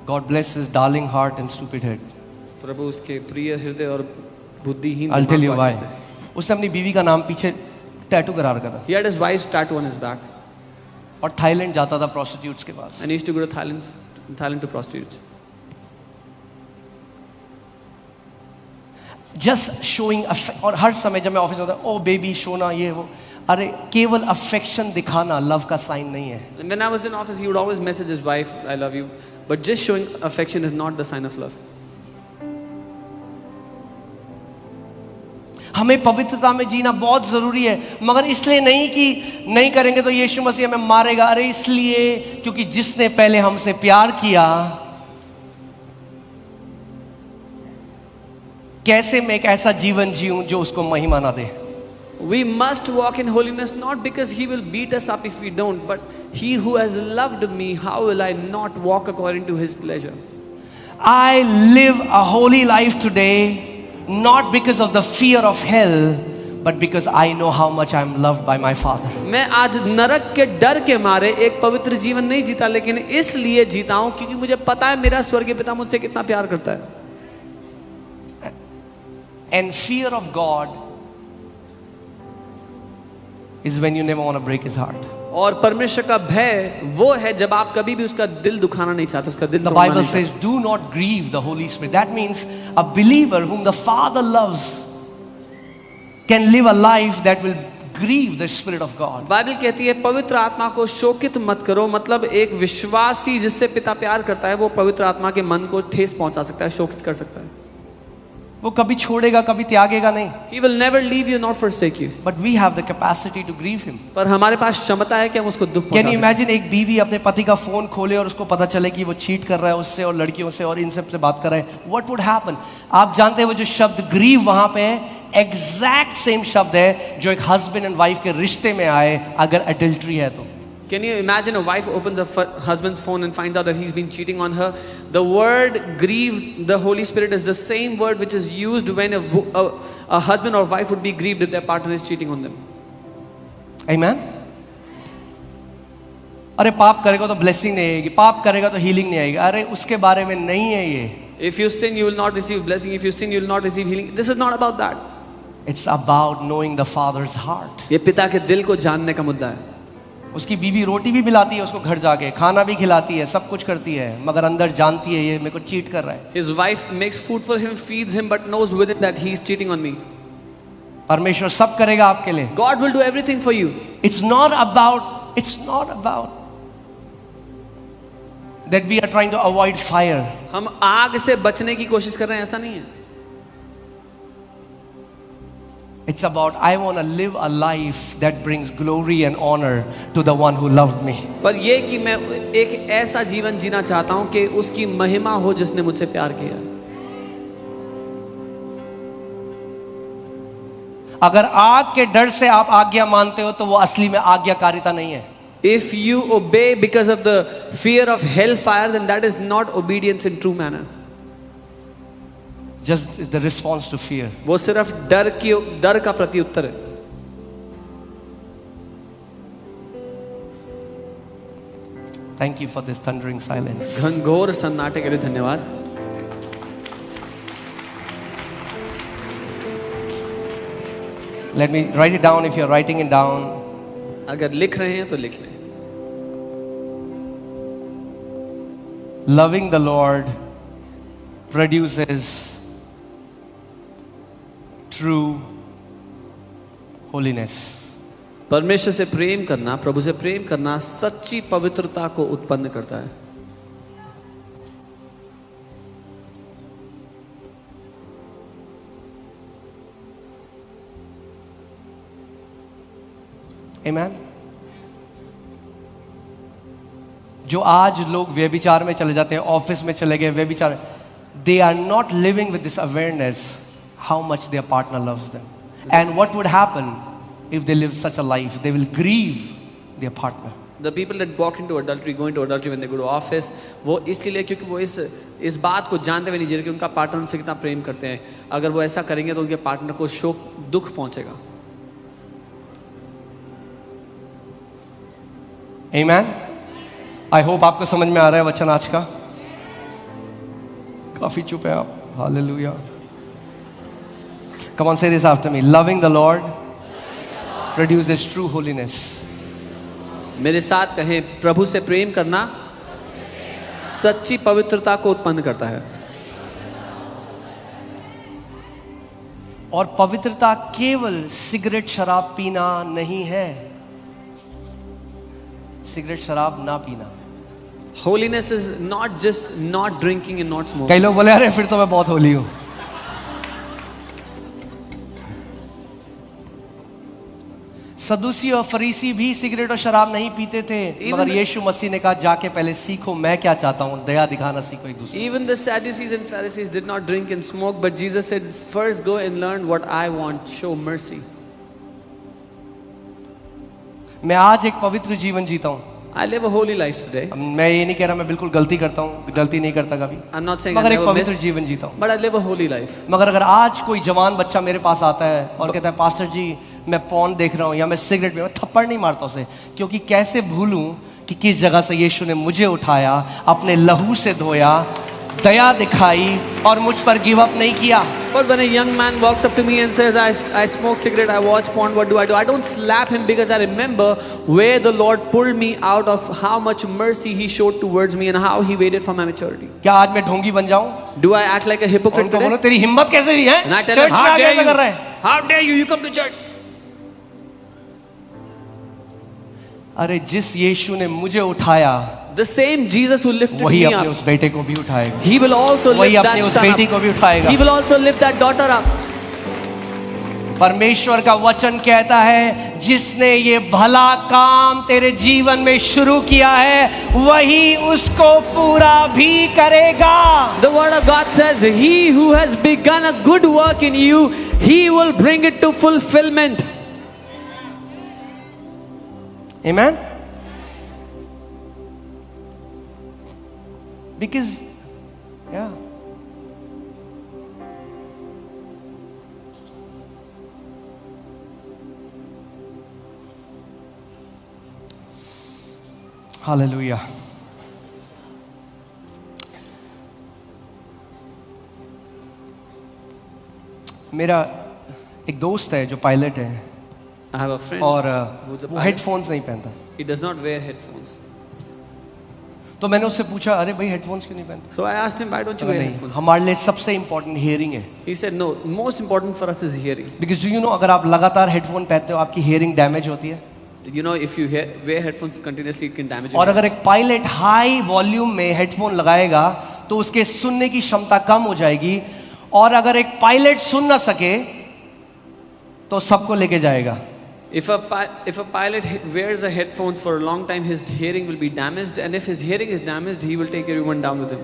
God bless his darling heart and stupid head. प्रभु उसके प्रिय हृदय और बुद्धिहीन. I'll tell you why. उसने अपनी बीवी का नाम पीछे टैटू करा रखा था. He had his wife's tattoo on his back. और थाईलैंड जाता था प्रोस्टिट्यूट्स के पास. And he used to go to Thailand to prostitutes. Just showing, और हर समय जब मैं ऑफिस में होता ओ बेबी सोना ये वो, अरे केवल अफेक्शन दिखाना लव का साइन नहीं है. And when I was in office, he would always message his wife, "I love you," but just showing affection is not the sign of love. हमें पवित्रता में जीना बहुत जरूरी है, मगर इसलिए नहीं कि नहीं करेंगे तो यीशु मसीह हमें मारेगा. अरे इसलिए क्योंकि जिसने पहले हमसे प्यार किया, कैसे मैं एक ऐसा जीवन जीऊं जो उसको महिमा ना दे. We must walk in holiness not because he will beat us up if we don't, but he who has loved me, how will I not walk according to his pleasure? I live a holy life today, not because of the fear of hell, but because I know how much I am loved by my Father. मैं आज नरक के डर के मारे एक पवित्र जीवन नहीं जीता, लेकिन इसलिए जीता हूं क्योंकि मुझे पता है मेरा स्वर्गीय पिता मुझसे कितना प्यार करता है. And fear of God is when you never want to break his heart. और परमेश्वर का भय वो है जब आप कभी भी उसका दिल दुखाना नहीं चाहते, उसका दिल The तोड़ना Bible नहीं says, do not grieve the Holy Spirit. That means a believer whom the Father loves can live a life that will grieve the Spirit of God. Bible कहती है पवित्र आत्मा को शोकित मत करो, मतलब एक विश्वासी जिससे पिता प्यार करता है वो पवित्र आत्मा के मन को ठेस पहुंचा सकता है, शोकित कर सकता है. वो कभी छोड़ेगा, कभी त्यागेगा नहीं. He will never leave you nor forsake you. But we have the capacity to grieve him. पर हमारे पास क्षमता है कि हम उसको दुख Can पहुंचा you सकें. imagine एक बीवी अपने पति का फोन खोले और उसको पता चले कि वो चीट कर रहा है उससे और लड़कियों से और इन सब से बात कर रहा है? What would happen? आप जानते हैं वो जो शब्द ग्रीव वहां पे है, एग्जैक्ट सेम शब्द है जो एक हस्बैंड एंड वाइफ के रिश्ते में आए अगर एडल्ट्री है तो. Can you imagine a wife opens a husband's phone and finds out that he's been cheating on her? The word grieve, the Holy Spirit, is the same word which is used when a husband or wife would be grieved if their partner is cheating on them. Amen? अरे पाप करेगा तो blessing नहीं आएगी, पाप करेगा तो healing नहीं आएगी. अरे उसके बारे में नहीं है ये. If you sin, you will not receive blessing. If you sin, you will not receive healing. This is not about that. It's about knowing the Father's heart. ये पिता के दिल को जानने का मुद्दा है. उसकी बीवी रोटी भी मिलाती है उसको घर जाके, खाना भी खिलाती है, सब कुछ करती है, मगर अंदर जानती है ये मेरे को चीट कर रहा है. His wife makes food for him, feeds him, but knows within that he is cheating on me. परमेश्वर सब करेगा आपके लिए. God will do everything for you. It's not about that we are trying to avoid fire. हम आग से बचने की कोशिश कर रहे हैं, ऐसा नहीं है. It's about I want to live a life that brings glory and honor to the one who loved me. पर ये कि मैं एक ऐसा जीवन जीना चाहता हूं कि उसकी महिमा हो जिसने मुझसे प्यार किया. अगर आग के डर से आप आज्ञा मानते हो तो वो असली में आज्ञाकारिता नहीं है. If you obey because of the fear of hellfire, then that is not obedience in true manner. Just the response to fear. वो सिर्फ डर का प्रत्युत्तर है. Thank you for this thundering silence. घनघोर सन्नाटे के लिए धन्यवाद. Let me write it down if you're writing it down. अगर लिख रहे हैं तो लिख लें. Loving the Lord produces true holiness. परमेश्वर से प्रेम करना, प्रभु से प्रेम करना सच्ची पवित्रता को उत्पन्न करता है. Amen. जो आज लोग व्यभिचार में चले जाते हैं, ऑफिस में चले गए व्यभिचार, they are not living with this awareness how much their partner loves them. And what would happen if they live such a life? They will grieve their partner. The people that walk into adultery, go into adultery when they go to office, वो इसीलिए क्योंकि वो इस बात को जानते हुए नहीं जी रहे कि उनका पार्टनर उनसे कितना प्रेम करते हैं. अगर वो ऐसा करेंगे तो उनके पार्टनर को शोक, दुख पहुंचेगा. Amen. I hope आपको समझ में आ रहा है वचन आज का. काफी चुप है आप. Hallelujah. Come on, say this after me. Loving the Lord produces true holiness. मेरे साथ कहें, प्रभु से प्रेम करना सच्ची पवित्रता को उत्पन्न करता है. और पवित्रता केवल सिगरेट शराब पीना नहीं है, सिगरेट शराब ना पीना। Holiness is not just not drinking and not smoking. कई लोग बोले अरे फिर तो मैं बहुत होली हूं। सदूसी और फरीसी भी सिगरेट और शराब नहीं पीते थे, मगर यीशु मसीह ने कहा जाके पहले सीखो मैं क्या चाहता हूं, दया दिखाना सीखो एक दूसरे। Even the Sadducees and Pharisees did not drink and smoke, but Jesus said, first go and learn what I want, show mercy. मैं आज एक पवित्र जीवन जीता हूं। I live a holy life today. मैं ये नहीं कह रहा मैं बिल्कुल गलती करता हूँ, गलती नहीं करता कभी, I'm not saying I मगर एक never पवित्र miss, जीवन जीता हूँ। but I live a holy life. मगर अगर आज कोई जवान बच्चा मेरे पास आता है और कहता है पास्टर जी मैं पॉर्न देख रहा हूँ या मैं सिगरेट पी, मैं थप्पड़ नहीं मारता उसे, क्योंकि कैसे भूलूं कि किस जगह से यीशु ने मुझे उठाया, अपने लहू से धोया, दया दिखाई और मुझ पर गिव अप नहीं किया। But when a young man walks up to me and says, I smoke cigarette, I watch porn, what do? I don't slap him, because I remember where the Lord pulled me out of, how much mercy He showed towards me and how He waited for my maturity. क्या आज मैं ढोंगी बन जाऊं? Do I act like a hypocrite उनको today? बोलो तेरी हिम्मत कैसे हुई है? And I tell church him, में how आके dare ऐसा you? कर रहा है? How dare you? You come to church. अरे जिस यीशु ने मुझे उठाया The same Jesus who lifted वही me अपने up, उस बेटे को भी उठाएगा, He will also वही lift अपने that उस son बेटी को भी up. उठाएगा। He will also lift that daughter up. परमेश्वर का वचन कहता है जिसने ये भला काम तेरे जीवन में शुरू किया है वही उसको पूरा भी करेगा। The word of God says, He who has begun a good work in you, He will bring it to fulfillment. Amen? Because, yeah. Hallelujah. मेरा एक दोस्त है जो पायलट है I have a friend और who's a वो pilot. Headphones नहीं पहनता, He does not wear headphones. तो मैंने उससे पूछा अरे भाई हेडफोन्स क्यों नहीं पहनते? So I asked him, why don't you बोला, wear नहीं, headphones? हमारे लिए सबसे इम्पोर्टेंट हियरिंग है। He said, no, most important for us is hearing. Because do you know अगर आप लगातार हेडफोन पहनते हो आपकी हियरिंग डैमेज होती है। You know, if you wear headphones continuously, it can damage और your अगर एक पायलट हाई वॉल्यूम में हेडफोन लगाएगा तो उसके सुनने की क्षमता कम हो जाएगी, और अगर एक पायलट सुन ना सके तो सबको लेके जाएगा। If a pilot wears a headphones for a long time, his hearing will be damaged, and if his hearing is damaged, he will take everyone down with him.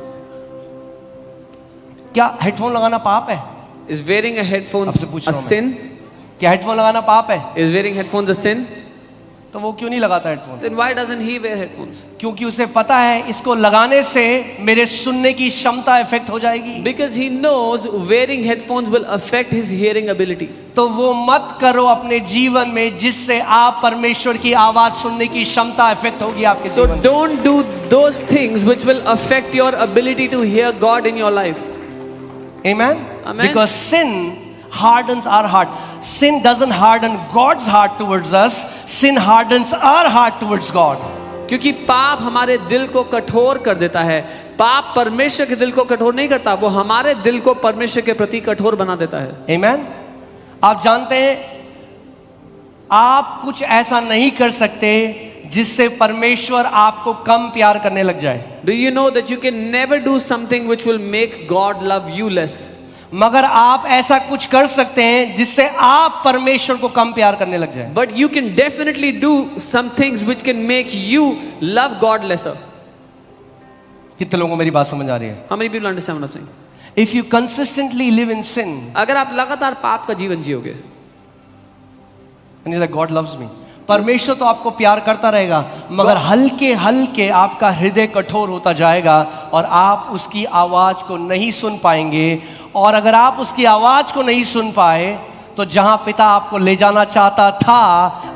क्या हेडफोन लगाना पाप है? Is wearing a headphones आपसे पूछ a रहा हूं मैं। sin? क्या हेडफोन लगाना पाप है? Is wearing headphones a sin? तो वो क्यों नहीं लगाता headphone? Then why doesn't he wear headphones? क्योंकि उसे पता है इसको लगाने से मेरे सुनने की क्षमता इफेक्ट हो जाएगी। Because he knows wearing headphones will affect his hearing ability. तो वो मत करो अपने जीवन में जिससे आप परमेश्वर की आवाज सुनने की क्षमता इफेक्ट होगी आपके So जीवन में। don't do those things which will affect your ability to hear God in your life. Amen? Amen. Because sin hardens our heart. Sin doesn't harden God's heart towards us. Sin hardens our heart towards God. क्योंकि पाप हमारे दिल को कठोर कर देता है। पाप परमेश्वर के दिल को कठोर नहीं करता, वो हमारे दिल को परमेश्वर के प्रति कठोर बना देता है। Amen? आप जानते हैं आप कुछ ऐसा नहीं कर सकते जिससे परमेश्वर आपको कम प्यार करने लग जाए। Do you know that you can never do something which will make God love you less? मगर आप ऐसा कुछ कर सकते हैं जिससे आप परमेश्वर को कम प्यार करने लग जाए। But you can definitely do some things which can make you love God lesser. कितने लोगों को मेरी बात समझ आ रही है? How many people understand what I'm saying? If you consistently live in sin, अगर आप लगातार पाप का जीवन जियोगे, and you're like God loves me, परमेश्वर तो आपको प्यार करता रहेगा, मगर हल्के हल्के आपका हृदय कठोर होता जाएगा और आप उसकी आवाज को नहीं सुन पाएंगे। और अगर आप उसकी आवाज को नहीं सुन पाए तो जहां पिता आपको ले जाना चाहता था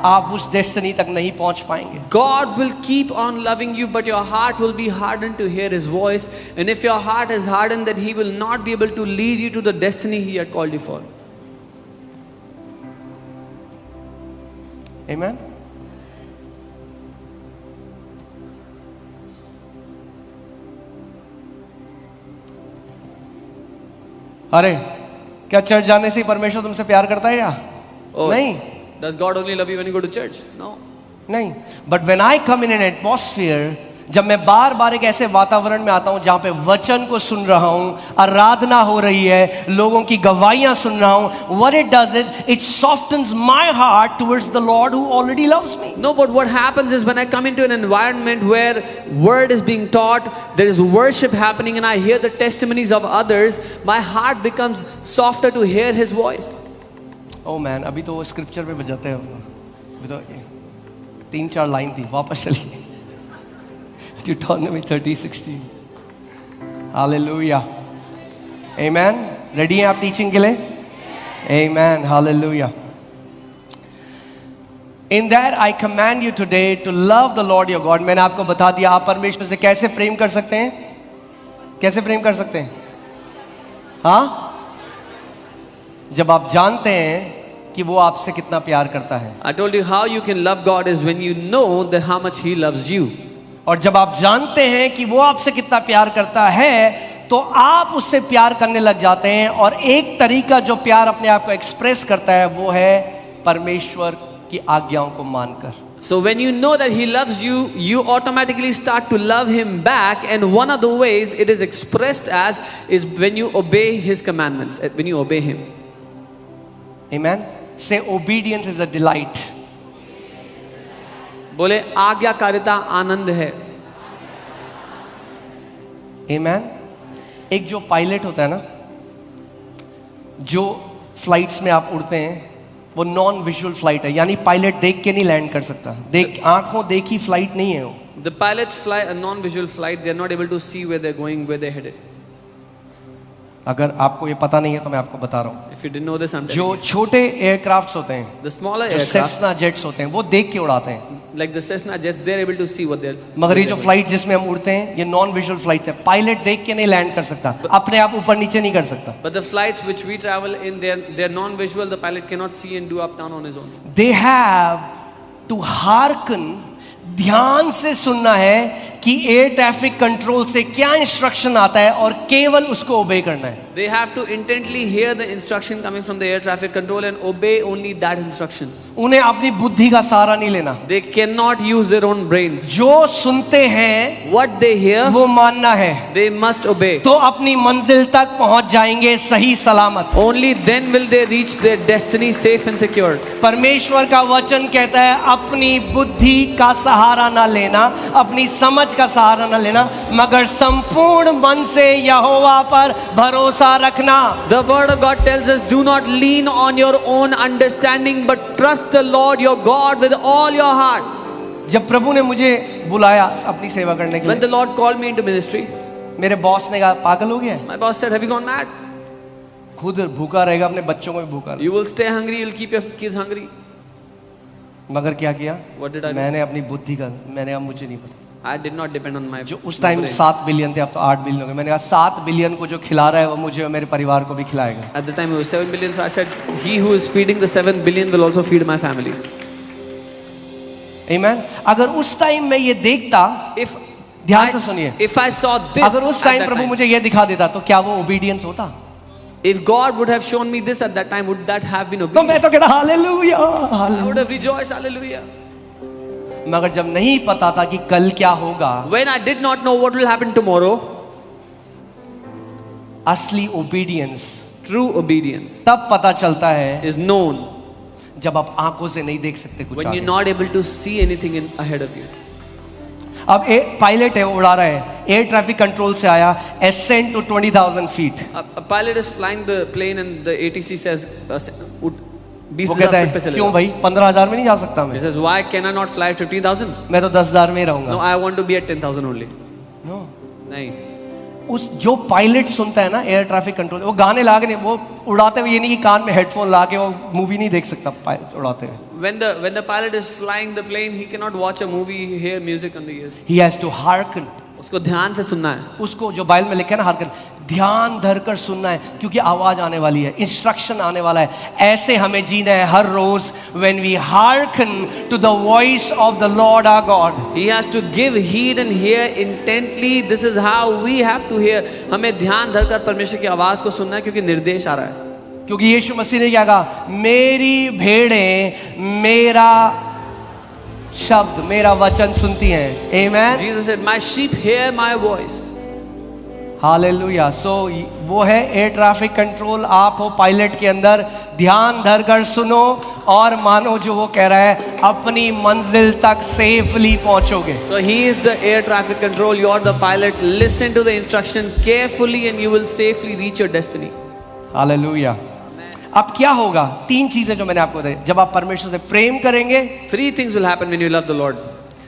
आप उस डेस्टिनी तक नहीं पहुंच पाएंगे। God will keep on loving you, but your heart will be hardened to hear His voice. And if your heart is hardened, then He will not be able to lead you to the destiny He had called you for. Amen? अरे क्या church जाने से ही परमेश्वर तुमसे प्यार करता है या Oh, नहीं? does God only love you when you go to church? No. नहीं. But when I come in an atmosphere, जब मैं बार बार एक ऐसे वातावरण में आता हूं जहां पे वचन को सुन रहा हूं, आराधना हो रही है, लोगों की गवाहियां सुन रहा हूं, what it does is it softens my heart towards the Lord who already loves me. No, but what happens is when I come into an environment where word is being taught, there is worship happening, and I hear the testimonies of others, my heart becomes softer to hear His voice. Oh man, अभी तो वो scripture पे बजाते हैं, अभी तो 3-4 line थी, वापस चलिए Deuteronomy 30:16. Hallelujah. Amen. रेडी हैं आप टीचिंग के लिए? Amen. Hallelujah. In that I command you today to love the Lord your God. मैंने आपको बता दिया आप परमेश्वर से कैसे प्रेम कर सकते हैं, कैसे प्रेम कर सकते हैं? हाँ, जब आप जानते हैं कि वो आपसे कितना प्यार करता है. I told you how you can love God is when you know that how much He loves you. और जब आप जानते हैं कि वो आपसे कितना प्यार करता है तो आप उससे प्यार करने लग जाते हैं. और एक तरीका जो प्यार अपने आप को एक्सप्रेस करता है वो है परमेश्वर की आज्ञाओं को मानकर. So when you know that He loves you, you automatically start to love Him back, and one of the ways it is expressed as is when you obey His commandments, when you obey Him. Amen. Say obedience is a delight. बोले आज्ञाकारिता आनंद है. Amen. एक जो pilot होता है ना, जो flights में आप उड़ते हैं, वो नॉन विजुअल फ्लाइट है, यानी पायलट देख के नहीं लैंड कर सकता. आंखों देखी फ्लाइट नहीं है वो. The pilots fly a non-visual flight. They are not able to see where they're going, where they're headed. अगर आपको ये पता नहीं है तो मैं आपको बता रहा हूँ. If you didn't know this, I'm जो telling you. छोटे एयरक्राफ्ट्स होते हैं, The smaller जो aircraft, सेस्ना जेट्स होते हैं, वो देख के उड़ाते हैं. like the Cessna jets, they're able to see what they're. मगर ये जो फ्लाइट जिसमें हम उड़ते हैं, ये नॉन विजुअल फ्लाइट्स है. पायलट देख के नहीं लैंड कर सकता, अपने आप ऊपर नीचे नहीं कर सकता. But the flights which we travel in, they're non-visual. The pilot cannot see and do up down on his own. They have to hearken, ध्यान से सुनना है कि एयर ट्रैफिक कंट्रोल से क्या इंस्ट्रक्शन आता है और केवल उसको ओबे करना है. They have to intently hear the instruction coming from the air traffic control and obey only that instruction. उन्हें अपनी बुद्धि का सहारा नहीं लेना. They cannot use their own brains. जो सुनते हैं What they hear, वो मानना है, they must obey. तो अपनी मंजिल तक पहुंच जाएंगे सही सलामत. Only then will they reach their destiny safe and secure. परमेश्वर का वचन कहता है अपनी बुद्धि का सहारा ना लेना, अपनी समझ का सहारा ना लेना, मगर संपूर्ण मन से यहोवा पर भरोसा रखना. The word of God tells us, do not lean on your own understanding, but trust the Lord your God with all your heart. जब प्रभु ने मुझे बुलाया अपनी सेवा करने के When the लिए, Lord called me into ministry, मेरे बॉस ने कहा पागल हो गया है? my boss said, have you gone mad? खुद भूखा रहेगा, अपने बच्चों को भी भूखा रहेगा. You will stay hungry, you'll keep your kids hungry. मगर क्या किया? What did I do? मैंने अपनी बुद्धि का, मैंने अब मुझे नहीं पता. I did not depend on my जो उस टाइम brains. 7 बिलियन थे, अब तो 8 बिलियन हो गए. मैंने कहा 7 बिलियन को जो खिला रहा है वो मुझे और मेरे परिवार को भी खिलाएगा. At the time it was 7 billion, so I said, he who is feeding the 7 billion will also feed my family. Amen. अगर उस टाइम मैं ये देखता, If ध्यान से सुनिए, if I saw this, अगर उस at time that Prabhu time, मुझे ये दिखा देता तो क्या वो ओबीडियंस होता? if God would have shown me this at that time, would that have been तो मैं obedience? तो कहता hallelujah. I would have rejoiced, hallelujah. मगर जब नहीं पता था कि कल क्या होगा, When I did not know what will happen tomorrow, असली ओबीडियंस true obedience तब पता चलता है is known जब आप आंखों से नहीं देख सकते कुछ when आगे. you're not able to see anything ahead of you. अब पायलट है, वो उड़ा रहा है, एयर ट्रैफिक कंट्रोल से आया, ascend to 20,000 feet. A pilot is flying the plane and the ATC says, वो 20,000 कहता feet पे है चले क्यों जाओ. भाई 15,000 में नहीं जा सकता He मैं? says, why can I not fly at 15,000? मैं तो 10,000 में ही No, रहूंगा. I want to be at 10,000 only. No. नहीं. उस जो पायलट सुनता है ना एयर ट्रैफिक कंट्रोल, वो गाने ला के नहीं, वो उड़ाते हुए ये नहीं कि कान में हेडफोन ला के वो मूवी नहीं देख सकता पायलट उड़ाते हुए. When the pilot is flying the plane, he cannot watch a movie, hear music on the ears. He has to hearken. उसको ध्यान से सुनना है. उसको जो बाइबल में लिखा है ना hearken, ध्यान धरकर सुनना है, क्योंकि आवाज आने वाली है, इंस्ट्रक्शन आने वाला है. ऐसे हमें जीना है हर रोज. When we hearken to the voice of the Lord our God. He has to give heed and hear intently. This is how we have to hear. हमें ध्यान धरकर परमेश्वर की आवाज को सुनना है, क्योंकि निर्देश आ रहा है. क्योंकि यीशु मसीह ने क्या कहा, मेरी भेड़ें मेरा शब्द, मेरा वचन सुनती हैं। Amen. Jesus said, "My sheep hear my voice." Hallelujah. So वो है एयर ट्रैफिक कंट्रोल, आप हो पायलट के अंदर, ध्यान धर कर सुनो और मानो जो वो कह रहा है, अपनी मंजिल तक safely पहुंचोगे। So he is the air traffic control. You are the pilot. Listen to the instruction carefully, and you will safely reach your destiny. Hallelujah. अब क्या होगा, तीन चीजें जो मैंने आपको बताई, जब आप परमेश्वर से प्रेम करेंगे, 3 things will happen when you love the Lord.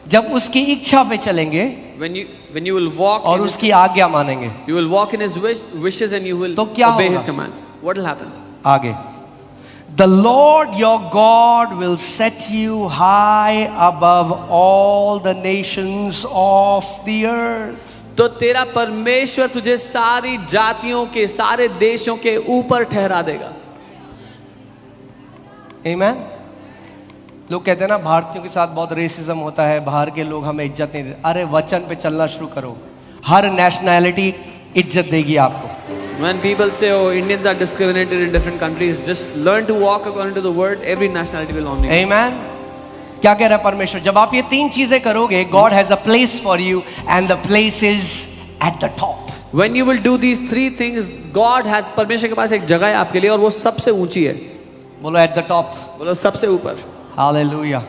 जब उसकी इच्छा पे चलेंगे When you will walk और in his, उसकी आज्ञा मानेंगे, you will walk in his wishes and you will तो क्या obey होगा? his commands. What will happen? आगे, The Lord your God will set you high above all the nations of the earth. तो तेरा परमेश्वर तुझे सारी जातियों के, सारे देशों के ऊपर ठहरा देगा। Amen? लोग कहते हैं ना, भारतीयों के साथ बहुत रेसिज्म होता है, बाहर के लोग हमें इज्जत नहीं देते। अरे वचन पे चलना शुरू करो, हर नेशनैलिटी इज्जत देगी आपको। When people say, "Oh, Indians are discriminated in different countries," just learn to walk according to the word. Every nationality will honor you. Amen? क्या कह रहा है परमेश्वर, जब आप ये तीन चीजें करोगे, God has a place for you and the place is at the top. When you will do these 3 things, God has, परमेश्वर के पास एक जगह है आपके लिए और वो सबसे ऊंची है। बोलो at the top. बोलो सबसे ऊपर। हालेलुया।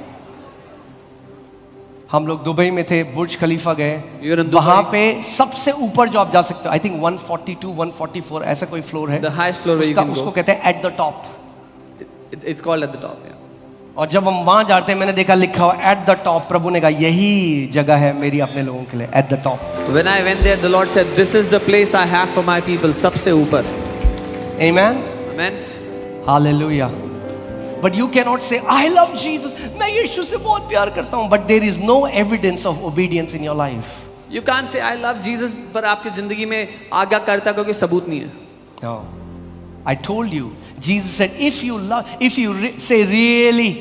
हम लोग दुबई में थे, बुर्ज खलीफा गए, You're in Dubai. वहां पे सबसे ऊपर जो आप जा सकते हो, आई थिंक 142 144 ऐसा कोई फ्लोर है, The highest floor where you can उसको go. कहते हैं at the top. It's called at the top. Yeah. और जब हम वहां जाते हैं, मैंने देखा लिखा हुआ एट द टॉप, प्रभु ने कहा यही जगह है मेरी अपने लोगों के लिए, at the top. When I went there, the Lord said, "This is the place I have for my people." सबसे ऊपर। आमेन। Amen. Hallelujah. But you cannot say, I love Jesus, मैं यीशु से बहुत प्यार करता हूँ, but there is no evidence of obedience in your life. You can't say I love Jesus, पर आपकी जिंदगी में आज्ञाकारिता का कोई सबूत नहीं है। No. I told you, Jesus said, if you say really,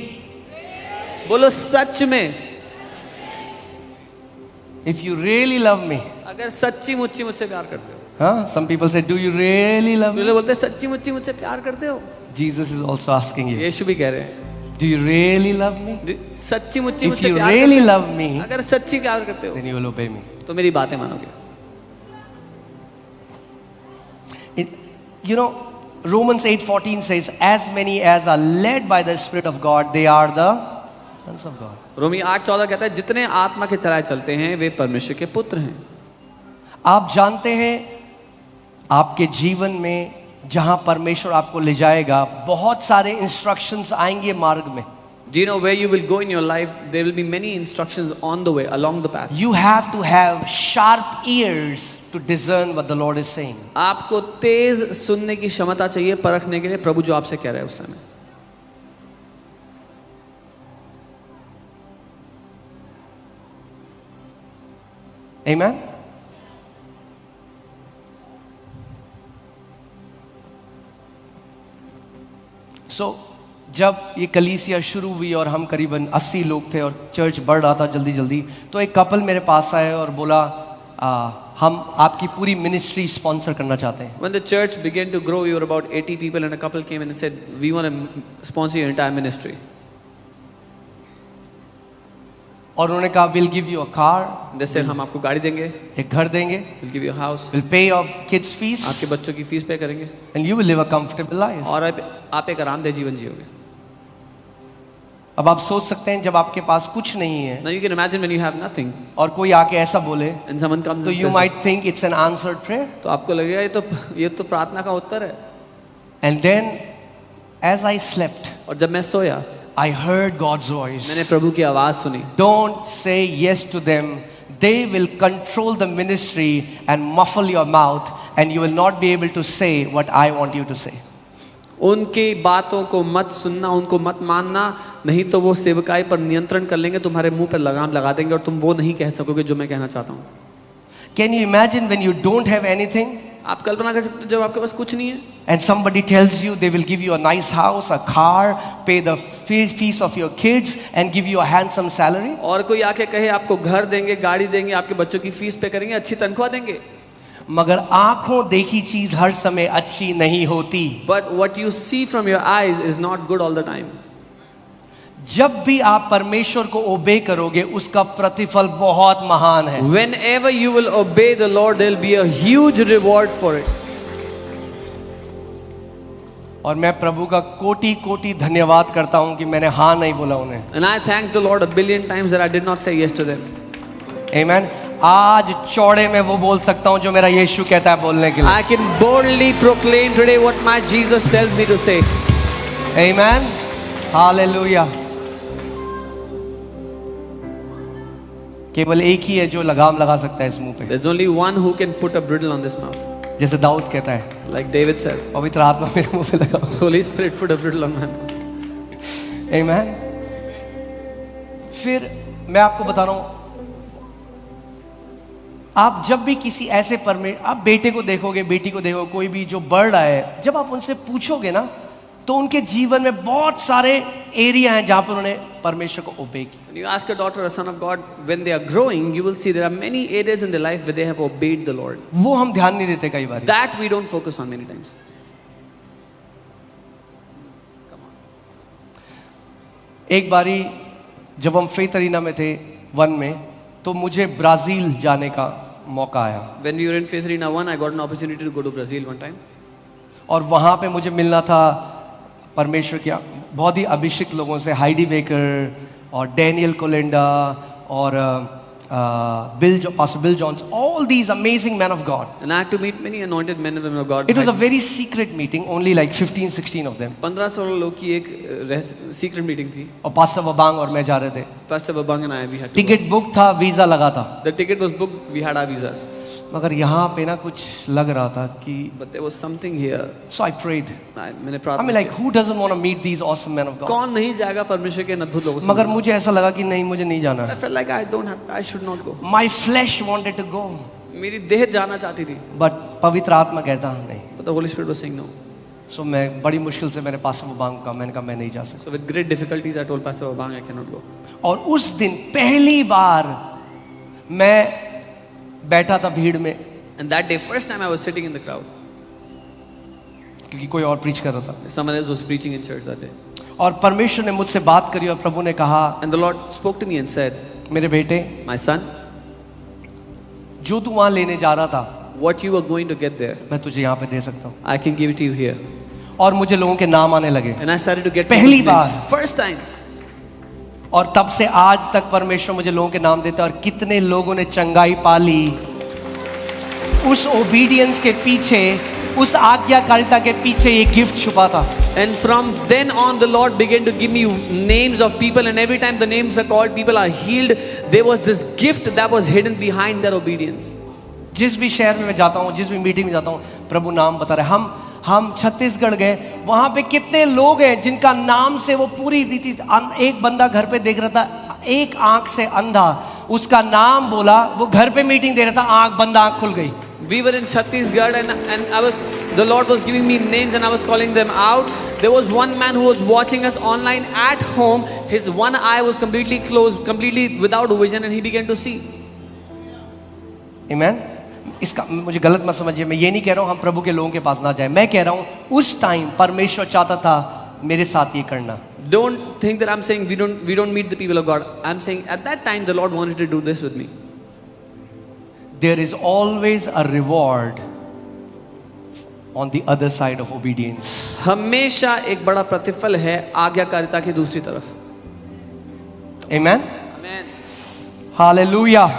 बोलो सच में, if you really love me, अगर सच्ची मुच्ची मुझसे प्यार करते हो। huh? Some people say, do you really love me? दूसरे बोलते हैं सच्ची मुच्ची मुझसे प्यार करते हो। Jesus is also asking you, यीशु भी कह रहे हैं, do you really love me? सच्ची मुच्ची If मुझसे you प्यार really करते love me, हो, अगर सच्ची प्यार करते हो then you will obey me. तो मेरी बातें मानोगे। You know, Romans 8:14 says, as many as are led by the Spirit of God, they are the sons of God. रोमी 8:14 कहता है, जितने आत्मा के चलाए चलते हैं वे परमेश्वर के पुत्र हैं। आप जानते हैं, आपके जीवन में जहां परमेश्वर आपको ले जाएगा, बहुत सारे इंस्ट्रक्शंस आएंगे मार्ग में। Do you know where you will go in your life? There will be many instructions on the way, along the path. You have to have sharp ears to discern what the Lord is saying. आपको तेज सुनने की क्षमता चाहिए, परखने के लिए प्रभु जो आपसे कह रहे हैं उस समय। Amen? So, जब ये कलीसिया शुरू हुई और हम करीबन 80 लोग थे और चर्च बढ़ रहा था जल्दी जल्दी, तो एक कपल मेरे पास आए और बोला, हम आपकी पूरी मिनिस्ट्री स्पॉन्सर करना चाहते हैं। When the church began to grow, we were about 80 people, and a couple came in and said, "We want to sponsor your entire ministry." और उन्होंने कहा, we'll give you a car, They said, हम आपको गाड़ी देंगे, एक घर देंगे, we'll give you a house, we'll pay your kids fees, आपके बच्चों की फीस पे करेंगे, and you will live a comfortable life. और आप एक आरामदेह जीवन जियोगे। अब आप सोच सकते हैं, जब आपके पास कुछ नहीं है Now you can imagine when you have nothing, और कोई आके ऐसा बोले, and someone comes तो and you says, might think it's an answered prayer. तो आपको लगेगा ये तो प्रार्थना का उत्तर है। And then, as I slept, और जब मैं सोया, I heard God's voice. मैंने प्रभु की आवाज सुनी। Don't say yes to them. They will control the ministry and muffle your mouth, and you will not be able to say what I want you to say. उनकी बातों को मत सुनना, उनको मत मानना, नहीं तो वो सेवकाई पर नियंत्रण कर लेंगे, तुम्हारे मुंह पर लगाम लगा देंगे और तुम वो नहीं कह सकोगे जो मैं कहना चाहता हूँ। Can you imagine when you don't have anything? आप कल्पना कर सकते हो जब आपके पास कुछ नहीं है, And somebody tells you they will give you a nice house, a car, pay the fees of your kids, and give you a handsome salary. और कोई आके कहे आपको घर देंगे, गाड़ी देंगे, आपके बच्चों की फीस पे करेंगे, अच्छी तनख्वाह देंगे। मगर आंखों देखी चीज हर समय अच्छी नहीं होती। But what you see from your eyes is not good all the time. जब भी आप परमेश्वर को ओबे करोगे उसका प्रतिफल बहुत महान है। Whenever you will obey the Lord, there will be a huge reward for it. और मैं प्रभु का कोटि कोटि धन्यवाद करता हूं कि मैंने हाँ नहीं बोला उन्हें। And I thank the Lord a billion times that I did not say yes to them. आमीन। आज चौड़े में वो बोल सकता हूं जो मेरा यीशु कहता है बोलने के लिए। I can boldly proclaim today what my Jesus tells me to say. आमीन, हालेलुया। केवल एक ही है जो लगाम लगा सकता है इस मुंह पे, There's only one who can put a bridle on this mouth. जैसे दाऊद कहता है, Like David says, पवित्र आत्मा मेरे मुंह पे लगा। Holy Spirit put a bridle on my mouth. आमीन। फिर मैं आपको बता रहा हूं, आप जब भी किसी ऐसे आप बेटे को देखोगे, बेटी को देखोगे, कोई भी जो बढ़ रहा है, जब आप उनसे पूछोगे ना तो उनके जीवन में बहुत सारे एरिया हैं जहां पर उन्होंने परमेश्वर को ओबे किया। When you ask a daughter or a son of God, when they are growing, you will see there are many areas in their life where they have obeyed the Lord. वो हम ध्यान नहीं देते कई बार। That we don't focus on many times. Come on. एक बारी जब हम फेथ अरीना में थे 1 में, तो मुझे ब्राजील जाने का मौका आया। When we were in Faith Arena 1, I got an opportunity to go to Brazil one time. और वहाँ पे मुझे मिलना था परमेश्वर के बहुत ही अभिषिक्त लोगों से, हाइडी बेकर और डैनियल कोलेंडा और Pastor Bill Jones, all these amazing men of God. And I had to meet many anointed men and women of God. It was a very secret meeting, only like 15-16 of them. 15-16 लोग की एक secret meeting थी. और pastor बबांग और मैं जा रहे थे। Pastor Babang and I, we had to ticket book था, वीजा लगा था, go. The ticket was booked, we had our visas. मगर यहाँ पे ना कुछ लग रहा था कि But there was something here. so I prayed. मैंने I प्रार्थना mean, like, की. who doesn't want to meet these awesome men of God? कौन नहीं जाएगा परमेश्वर के इन अद्भुत लोगों से? मगर मुझे ऐसा लगा कि नहीं, मुझे नहीं जाना I है। felt like I should not go. My flesh wanted to go, मेरी देह जाना चाहती थी. but पवित्र आत्मा कहता नहीं। But the Holy Spirit was saying no. So मैं बड़ी मुश्किल से मैंने पास्टर बबांग का, मैंने कहा मैं नहीं जा सकता। So with great difficulties, I told Pastor Babang I cannot go. और उस दिन पहली बार मैं बैठा था भीड़ में, And that day, first time I was sitting in the crowd. क्योंकि कोई और प्रीच कर रहा था। Someone else was preaching in church that day. और परमेश्वर ने मुझसे बात करी और प्रभु ने कहा, And the Lord spoke to me and said, मेरे बेटे, my son, जो तू वहां लेने जा रहा था, what you are going to get there, मैं तुझे यहाँ पे दे सकता हूँ। I can give it to you here. और मुझे लोगों के नाम आने लगे And I started to get पहली people's names. बार। First time. और तब से आज तक परमेश्वर मुझे लोगों के नाम देता है। और कितने लोगों ने चंगाई पाली उस ओबीडियंस के पीछे, उस आज्ञाकारिता के पीछे ये गिफ्ट छुपा था। And from then on, the Lord began to give me names of people, and every time the names are called, people are healed. There was this gift that was hidden behind their obedience. जिस भी शहर में मैं जाता हूँ, जिस भी meeting में जाता हूँ, प्रभु नाम बता रहे। हम छत्तीसगढ़ गए, वहां पे कितने लोग हैं जिनका नाम से वो पूरी रीति, एक बंदा घर पे देख रहा था, एक आंख से अंधा, उसका नाम बोला, वो घर पे मीटिंग दे रहा था, आंख बंद, आंख खुल गई। We were in Chhattisgarh, and the Lord was giving me names, and I was calling them out. There was one man who was watching us online at home. His one eye was completely closed, completely without vision, and he began to see. Amen. इसका मुझे गलत मत समझिए, मैं ये नहीं कह रहा हूँ हम प्रभु के लोगों के पास ना जाए। मैं कह रहा हूँ उस टाइम परमेश्वर चाहता था मेरे साथ ये करना। Don't think that I'm saying we don't meet the people of God. I'm saying at that time the Lord wanted to do this with me. There is always a reward on the other side of obedience. हमेशा एक बड़ा प्रतिफल है आज्ञाकारिता की दूसरी तरफ। Amen. Amen. Hallelujah.